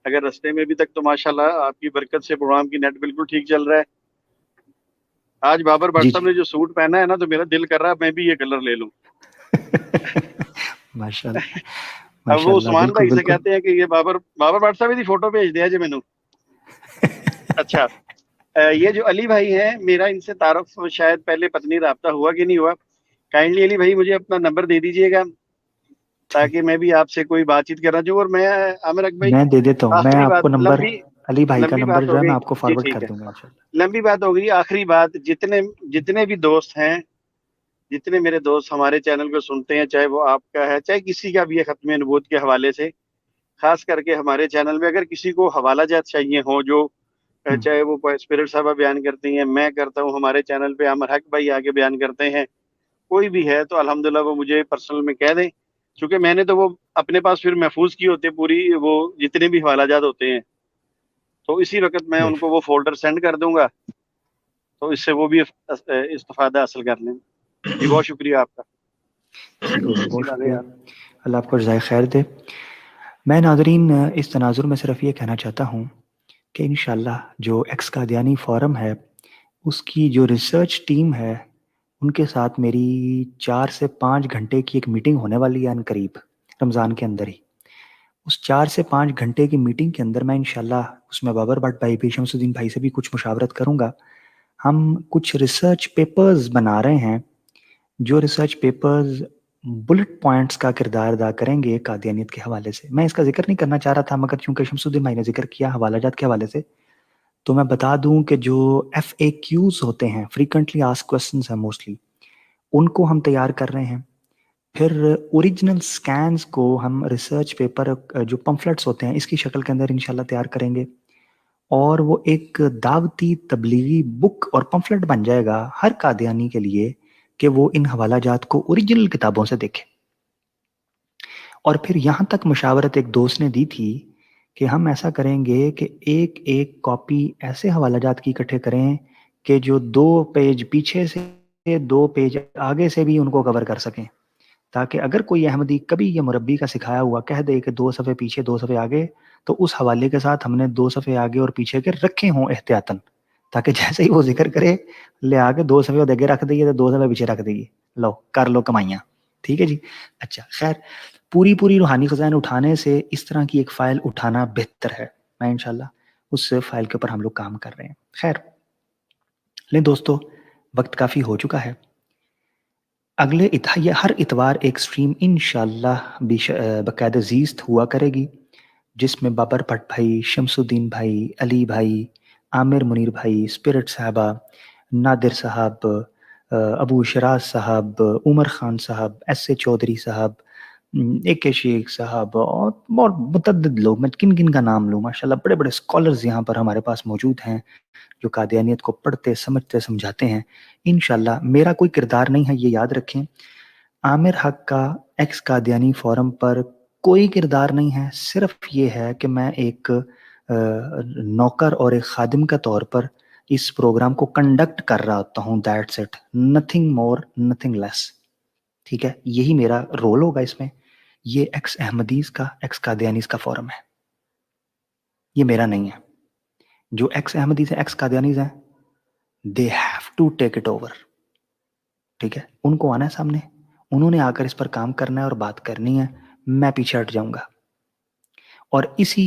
اگر رستے میں ابھی تک تو ماشاءاللہ آپ کی برکت سے پروگرام کی نیٹ بالکل ٹھیک چل رہا ہے. آج بابر بٹ صاحب نے جو سوٹ پہنا ہے نا تو میرا دل کر رہا ہے میں بھی یہ کلر لے لوں. اب وہ عثمان بھائی سے کہتے ہیں کہ یہ بابر بٹ صاحب کی فوٹو بھیج دیا جی مینوں. اچھا یہ جو علی بھائی ہیں، میرا ان سے تعارف شاید پہلے پتہ نہیں رابطہ ہوا کہ نہیں ہوا. کائنڈلی علی بھائی مجھے اپنا نمبر دے دیجیے گا تاکہ میں بھی آپ سے کوئی بات چیت کرنا چاہوں. اور میں عامر اک بھائی میں دے دیتا ہوں، میں آپ کو نمبر علی بھائی کا نمبر جو ہے میں آپ کو جی فارورڈ ٹھیک کر ہے، دوں گا انشاءاللہ. لمبی بات ہو گئی. آخری بات، جتنے بھی دوست ہیں، جتنے میرے دوست ہمارے چینل کو سنتے ہیں، چاہے وہ آپ کا ہے چاہے کسی کا بھی ہے، ختم نبوت کے حوالے سے خاص کر کے ہمارے چینل میں اگر کسی کو حوالہ جات چاہیے ہوں، جو چاہے وہ اسپرٹ صاحبہ بیان کرتی ہیں، میں کرتا ہوں، ہمارے چینل پہ عامر حق بھائی آگے بیان کرتے ہیں، کوئی بھی ہے تو الحمدللہ وہ مجھے پرسنل میں کہہ دیں، کیونکہ میں نے تو وہ اپنے پاس پھر محفوظ کی ہوتے پوری وہ جتنے بھی حوالہ جات ہوتے ہیں، تو اسی وقت میں ان کو وہ فولڈر سینڈ کر دوں گا، تو اس سے وہ بھی استفادہ حاصل کر لیں. جی بہت شکریہ آپ کا. بہت شکریہ، اللہ آپ کو جزائے خیر دے. میں ناظرین اس تناظر میں صرف یہ کہنا چاہتا ہوں کہ انشاءاللہ جو ایکس قادیانی فورم ہے اس کی جو ریسرچ ٹیم ہے ان کے ساتھ میری 4 سے 5 گھنٹے کی ایک میٹنگ ہونے والی ہے ان قریب رمضان کے اندر ہی. اس 4 سے 5 گھنٹے کی میٹنگ کے اندر میں انشاءاللہ اس میں بابر بٹ بھائی بھی، شمس الدین بھائی سے بھی کچھ مشاورت کروں گا. ہم کچھ ریسرچ پیپرز بنا رہے ہیں، جو ریسرچ پیپرز بلٹ پوائنٹس کا کردار ادا کریں گے قادیانیت کے حوالے سے. میں اس کا ذکر نہیں کرنا چاہ رہا تھا، مگر چونکہ شمس الدین بھائی نے ذکر کیا حوالہ جات کے حوالے سے، تو میں بتا دوں کہ جو FAQs ہوتے ہیں، فریکوینٹلی آسک کوسچنز ہیں موسٹلی، ان کو ہم تیار کر رہے ہیں. پھر اوریجنل سکینز کو ہم ریسرچ پیپر جو پمفلٹس ہوتے ہیں اس کی شکل کے اندر انشاءاللہ تیار کریں گے، اور وہ ایک دعوتی تبلیغی بک اور پمفلٹ بن جائے گا ہر قادیانی کے لیے کہ وہ ان حوالہ جات کو اوریجنل کتابوں سے دیکھیں. اور پھر یہاں تک مشاورت ایک دوست نے دی تھی کہ ہم ایسا کریں گے کہ ایک کاپی ایسے حوالہ جات کی اکٹھے کریں کہ جو 2 پیج پیچھے سے 2 پیج آگے سے بھی ان کو کور کر سکیں، تاکہ اگر کوئی احمدی کبھی یہ مربی کا سکھایا ہوا کہہ دے کہ 2 صفحے پیچھے 2 صفحے آگے، تو اس حوالے کے ساتھ ہم نے 2 صفحے آگے اور پیچھے کے رکھے ہوں احتیاطاً، تاکہ جیسے ہی وہ ذکر کرے لے آ کے 2 صفحے دیکھے رکھ دئیے تو 2 صفحے پیچھے رکھ دئیے، لو کر لو کمائیاں. ٹھیک ہے جی. اچھا خیر، پوری روحانی خزائن اٹھانے سے اس طرح کی ایک فائل اٹھانا بہتر ہے. میں انشاءاللہ اس فائل کے اوپر ہم لوگ کام کر رہے ہیں. خیر لیں دوستو، وقت کافی ہو چکا ہے. اگلے ہر اتوار ایک سٹریم انشاءاللہ باقاعدہ زیست ہوا کرے گی، جس میں بابر بھٹ بھائی، شمس الدین بھائی، علی بھائی، عامر منیر بھائی، اسپرٹ صاحبہ، نادر صاحب، ابو شراز صاحب، عمر خان صاحب، ایس اے چودھری صاحب، اے کے شیخ صاحب اور متعدد لوگ، میں کن کن کا نام لوں، ماشاءاللہ بڑے بڑے اسکالرز یہاں پر ہمارے پاس موجود ہیں جو قادیانیت کو پڑھتے سمجھتے سمجھاتے ہیں. انشاءاللہ میرا کوئی کردار نہیں ہے، یہ یاد رکھیں. عامر حق کا ایکس قادیانی فورم پر کوئی کردار نہیں ہے، صرف یہ ہے کہ میں ایک نوکر اور ایک خادم کا طور پر اس پروگرام کو کنڈکٹ کر رہا ہوتا ہوں. That's it, nothing more nothing less. ٹھیک ہے، یہی میرا رول ہوگا اس میں. یہ ایکس احمدیز کا، ایکس قادیانیز کا فورم ہے، یہ میرا نہیں ہے. جو ایکس احمدیز ہیں، ایکس قادیانیز ہیں، they have to take it over. ٹھیک ہے، ان کو آنا ہے سامنے، انہوں نے آ کر اس پر کام کرنا ہے اور بات کرنی ہے. میں پیچھے ہٹ جاؤں گا. اور اسی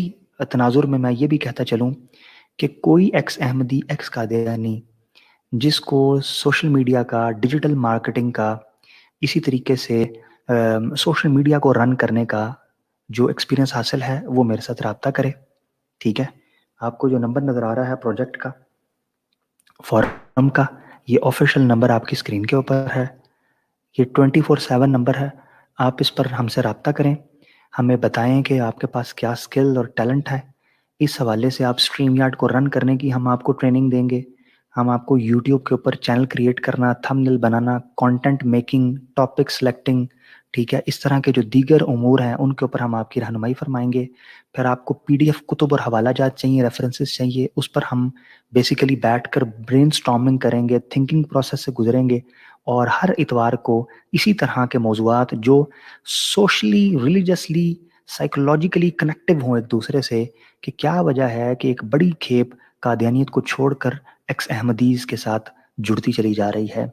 تناظر میں میں یہ بھی کہتا چلوں کہ کوئی ایکس احمدی، ایکس قادیانی جس کو سوشل میڈیا کا، ڈیجیٹل مارکیٹنگ کا، اسی طریقے سے سوشل میڈیا کو رن کرنے کا جو ایکسپیرینس حاصل ہے، وہ میرے ساتھ رابطہ کرے. ٹھیک ہے، آپ کو جو نمبر نظر آ رہا ہے پروجیکٹ کا، فورم کا، یہ آفیشیل نمبر آپ کی اسکرین کے اوپر ہے. یہ 24/7 نمبر ہے. آپ اس پر ہم سے رابطہ کریں، ہمیں بتائیں کہ آپ کے پاس کیا اسکل اور ٹیلنٹ ہے. اس حوالے سے آپ اسٹریم یارڈ کو رن کرنے کی ہم آپ کو ٹریننگ دیں گے. ہم آپ کو یوٹیوب کے اوپر چینل کریٹ کرنا، تھمبنیل بنانا، کانٹینٹ میکنگ، ٹاپک سلیکٹنگ، ٹھیک ہے، اس طرح کے جو دیگر امور ہیں ان کے اوپر ہم آپ کی رہنمائی فرمائیں گے. پھر آپ کو PDF کتب اور حوالہ جات چاہیے، ریفرنسز چاہیے، اس پر ہم بیسیکلی بیٹھ کر برین سٹارمنگ کریں گے، تھنکنگ پروسیس سے گزریں گے. اور ہر اتوار کو اسی طرح کے موضوعات جو سوشلی، ریلیجسلی، سائیکولوجیکلی کنیکٹیو ہوں ایک دوسرے سے، کہ کیا وجہ ہے کہ ایک بڑی کھیپ قادیانیت کو چھوڑ کر ایکس احمدیز کے ساتھ جڑتی چلی جا رہی ہے،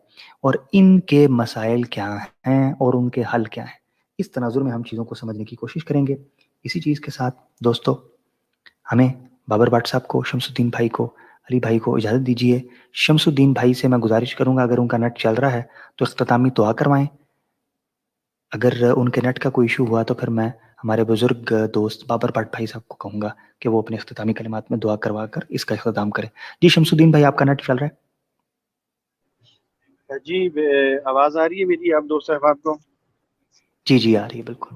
اور ان کے مسائل کیا ہیں اور ان کے حل کیا ہیں. اس تناظر میں ہم چیزوں کو سمجھنے کی کوشش کریں گے. اسی چیز کے ساتھ دوستو، ہمیں بابر بھٹ صاحب کو، شمس الدین بھائی کو، علی بھائی کو اجازت دیجیے. شمس الدین بھائی سے میں گزارش کروں گا اگر ان کا نیٹ چل رہا ہے تو اختتامی دعا کروائیں. اگر ان کے نیٹ کا کوئی ایشو ہوا تو پھر میں ہمارے بزرگ دوست بابر بھٹ بھائی صاحب کو کہوں گا کہ وہ اپنے اختتامی کلمات میں دعا کروا کر اس کا اختتام کریں. جی شمس الدین بھائی، آپ کا نیٹ چل رہا ہے؟ جی آواز آ رہی ہے میری آپ دوست صاحب کو؟ جی جی آ رہی ہے بالکل.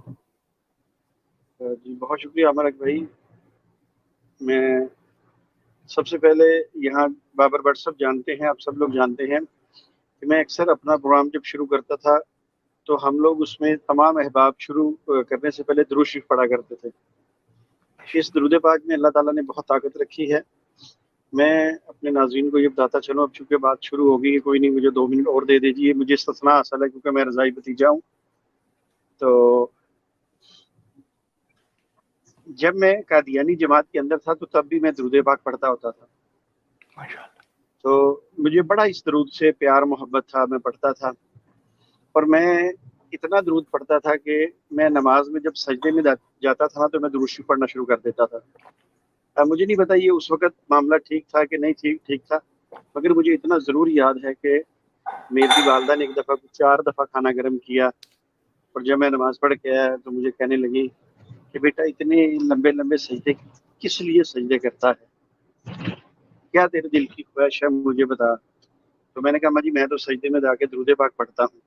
جی بہت شکریہ عمر بھائی. میں سب سے پہلے یہاں بابر بھٹ صاحب جانتے ہیں، آپ سب لوگ جانتے ہیں کہ میں اکثر اپنا پروگرام جب شروع کرتا تھا تو ہم لوگ اس میں تمام احباب شروع کرنے سے پہلے درود شریف پڑھا کرتے تھے. اس درود پاک میں اللہ تعالیٰ نے بہت طاقت رکھی ہے. میں اپنے ناظرین کو یہ بتاتا چلوں، اب چونکہ بات شروع ہوگی، کوئی نہیں مجھے 2 منٹ اور دے دیجیے. مجھے استثناء حاصل ہے کیونکہ میں رضائی بھتیجا ہوں. تو جب میں قادیانی جماعت کے اندر تھا تو تب بھی میں درود پاک پڑھتا ہوتا تھا. تو مجھے بڑا اس درود سے پیار محبت تھا، میں پڑھتا تھا. اور میں اتنا درود پڑھتا تھا کہ میں نماز میں جب سجدے میں جاتا تھا تو میں درود شریف پڑھنا شروع کر دیتا تھا. مجھے نہیں پتا یہ اس وقت معاملہ ٹھیک تھا کہ نہیں ٹھیک تھا، مگر مجھے اتنا ضرور یاد ہے کہ میری والدہ نے ایک دفعہ 4 دفعہ کھانا گرم کیا، اور جب میں نماز پڑھ کے آیا تو مجھے کہنے لگی کہ بیٹا اتنے لمبے لمبے سجدے کس لیے سجدے کرتا ہے، کیا تیرے دل کی خواہش ہے مجھے بتا. تو میں نے کہا ماں جی میں تو سجدے میں جا کے درود پاک پڑھتا ہوں.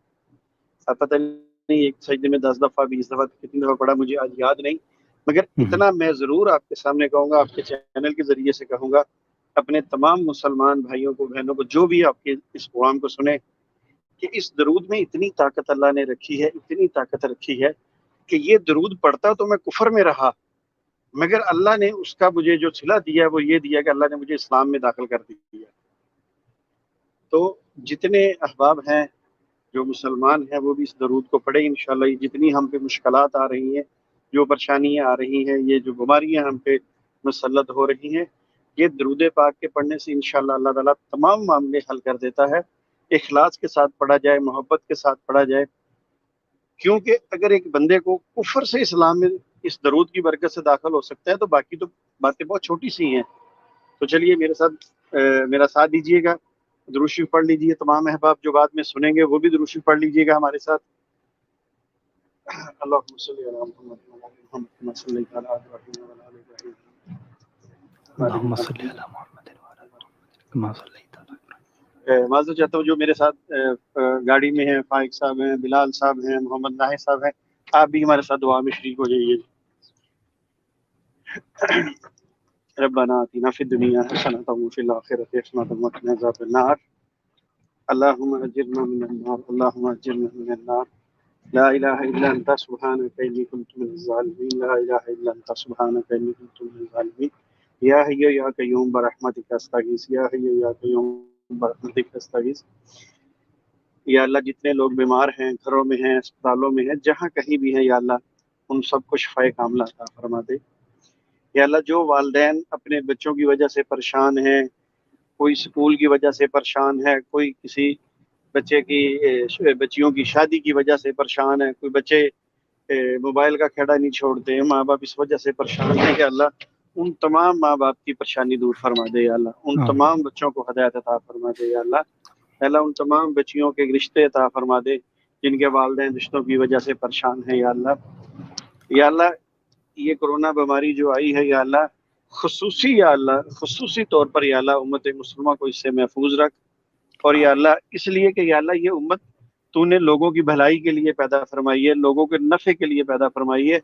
اب پتہ نہیں ایک سجدے میں 10 دفعہ 20 دفعہ کتنی دفعہ پڑھا مجھے آج یاد نہیں، مگر اتنا میں ضرور آپ کے سامنے کہوں گا، آپ کے چینل کے ذریعے سے کہوں گا اپنے تمام مسلمان بھائیوں کو، بہنوں کو، جو بھی آپ کے اس پروگرام کو سنیں، کہ اس درود میں اتنی طاقت اللہ نے رکھی ہے، اتنی طاقت رکھی ہے کہ یہ درود پڑھتا تو میں کفر میں رہا، مگر اللہ نے اس کا مجھے جو صلہ دیا وہ یہ دیا کہ اللہ نے مجھے اسلام میں داخل کر دیا. تو جتنے احباب ہیں جو مسلمان ہیں وہ بھی اس درود کو پڑھیں انشاءاللہ. یہ جتنی ہم پہ مشکلات آ رہی ہیں، جو پریشانیاں آ رہی ہیں، یہ جو بیماریاں ہم پہ مسلط ہو رہی ہیں، یہ درود پاک کے پڑھنے سے انشاءاللہ اللہ تعالیٰ تمام معاملے حل کر دیتا ہے. اخلاص کے ساتھ پڑھا جائے، محبت کے ساتھ پڑھا جائے، کیونکہ اگر ایک بندے کو کفر سے اسلام میں اس درود کی برکت سے داخل ہو سکتا ہے تو باقی تو باتیں بہت چھوٹی سی ہیں. تو چلیے میرا ساتھ دیجیے گا، درود شریف پڑھ لیجیے. تمام احباب جو بعد میں سنیں گے وہ بھی درود شریف پڑھ لیجیے گا ہمارے ساتھ. اللہم صلی علی محمد محمد صلی علی ابراہیم وعلی آل ابراہیم. اللہم صلی علی محمد وعلی آل محمد کما صلیت علی ابراہیم. معذرت چاہتا ہوں جو میرے ساتھ گاڑی میں ہیں، فائق صاحب ہیں، بلال صاحب ہیں، محمد ناہر صاحب ہیں، آپ بھی ہمارے ساتھ دعا میں شریک ہو جائیے. ربنا آتنا فی الدنیا حسنۃ وفی الآخرۃ حسنۃ وقنا عذاب النار. اللهم اجرنا من النار، اللهم اجرنا من النار. لا الہ الا انت سبحانک انی کنت من الظالمین، لا الہ الا انت سبحانک انی کنت من الظالمین. یا حی یا قیوم برحمتک استغیث، یا حی یا قیوم برحمتک استغیث. یا اللہ جتنے لوگ بیمار ہیں، گھروں میں ہیں، اسپتالوں میں ہیں، جہاں کہیں بھی ہیں، یا اللہ ان سب کو شفائے کاملہ عطا فرما دے. یا اللہ جو والدین اپنے بچوں کی وجہ سے پریشان ہیں، کوئی سکول کی وجہ سے پریشان ہے، کوئی کسی بچیوں کی شادی کی وجہ سے پریشان ہے، کوئی بچے موبائل کا کھیڑا نہیں چھوڑتے، ماں باپ اس وجہ سے پریشان ہیں، کہ اللہ ان تمام ماں باپ کی پریشانی دور فرما دے. یا اللہ ان تمام بچوں کو ہدایت عطا فرما دے. یا اللہ ان تمام بچیوں کے رشتے عطا فرما دے جن کے والدین رشتوں کی وجہ سے پریشان ہیں. یا اللہ یہ کرونا بیماری جو آئی ہے، یا اللہ خصوصی طور پر یا اللہ امت مسلمہ کو اس سے محفوظ رکھ. اور یا اللہ اس لیے کہ یا اللہ یہ امت تو نے لوگوں کی بھلائی کے لیے پیدا فرمائی ہے، لوگوں کے نفع کے لیے پیدا فرمائی ہے.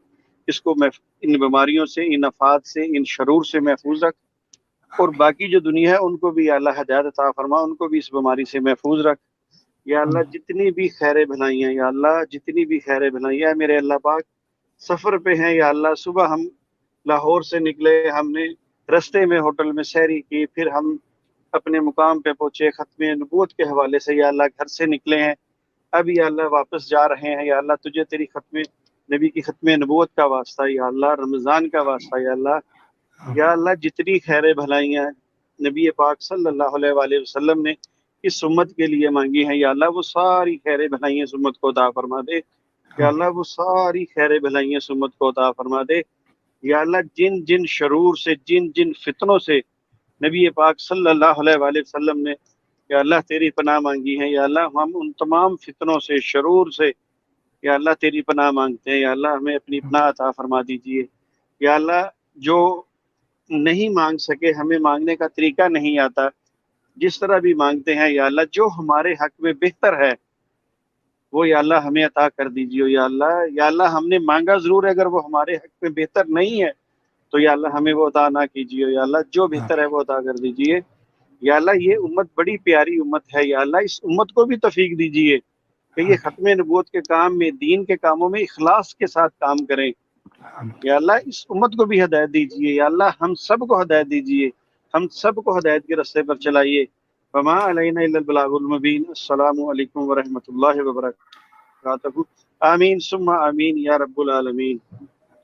اس کو ان بیماریوں سے، ان آفات سے، ان شرور سے محفوظ رکھ. اور باقی جو دنیا ہے ان کو بھی یا اللہ ہدایت عطا فرما، ان کو بھی اس بیماری سے محفوظ رکھ. یا اللہ جتنی بھی خیر بھلائی ہیں، یا اللہ جتنی بھی خیر بھلائی ہیں میرے اللہ پاک، سفر پہ ہیں یا اللہ، صبح ہم لاہور سے نکلے، ہم نے رستے میں ہوٹل میں سحری کی، پھر ہم اپنے مقام پہ پہنچے، ختم نبوت کے حوالے سے یا اللہ گھر سے نکلے ہیں، اب یا اللہ واپس جا رہے ہیں. یا اللہ تجھے تیری نبی کی ختم نبوت کا واسطہ، یا اللہ رمضان کا واسطہ، یا اللہ جتنی خیر بھلائیاں نبی پاک صلی اللہ علیہ وآلہ وسلم نے اس امت کے لیے مانگی ہیں، یا اللہ وہ ساری خیر بھلائیاں اس امت کو عطا فرما دے. یا اللہ وہ ساری خیر بھلائیاں اس امت کو عطا فرما دے. یا اللہ جن شرور سے، جن فتنوں سے نبی پاک صلی اللہ علیہ وآلہ وسلم نے یا اللہ تیری پناہ مانگی ہے، یا اللہ ہم ان تمام فتنوں سے، شرور سے یا اللہ تیری پناہ مانگتے ہیں. یا اللہ ہمیں اپنی پناہ عطا فرما دیجیے. یا اللہ جو نہیں مانگ سکے، ہمیں مانگنے کا طریقہ نہیں آتا، جس طرح بھی مانگتے ہیں یا اللہ جو ہمارے حق میں بہتر ہے وہ یا اللہ ہمیں عطا کر دیجیے. یا اللہ ہم نے مانگا ضرور ہے، اگر وہ ہمارے حق میں بہتر نہیں ہے تو یا اللہ ہمیں وہ عطا نہ کیجیے. یا اللہ جو بہتر ہے وہ عطا کر دیجیے. یا اللہ یہ امت بڑی پیاری امت ہے، یا اللہ اس امت کو بھی توفیق دیجیے کہ یہ ختم نبوت کے کام میں، دین کے کاموں میں اخلاص کے ساتھ کام کریں. یا اللہ اس امت کو بھی ہدایت دیجیے. یا اللہ ہم سب کو ہدایت دیجیے، ہم سب کو ہدایت کے راستے پر چلائیے. وما علینا الا البلاغ المبین. السلام علیکم ورحمۃ اللہ وبرکاتہ. آمین ثم آمین یا رب العالمین.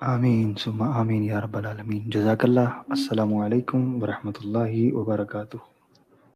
آمین ثم آمین یا رب العالمین. جزاک اللہ. السلام علیکم ورحمۃ اللہ وبرکاتہ.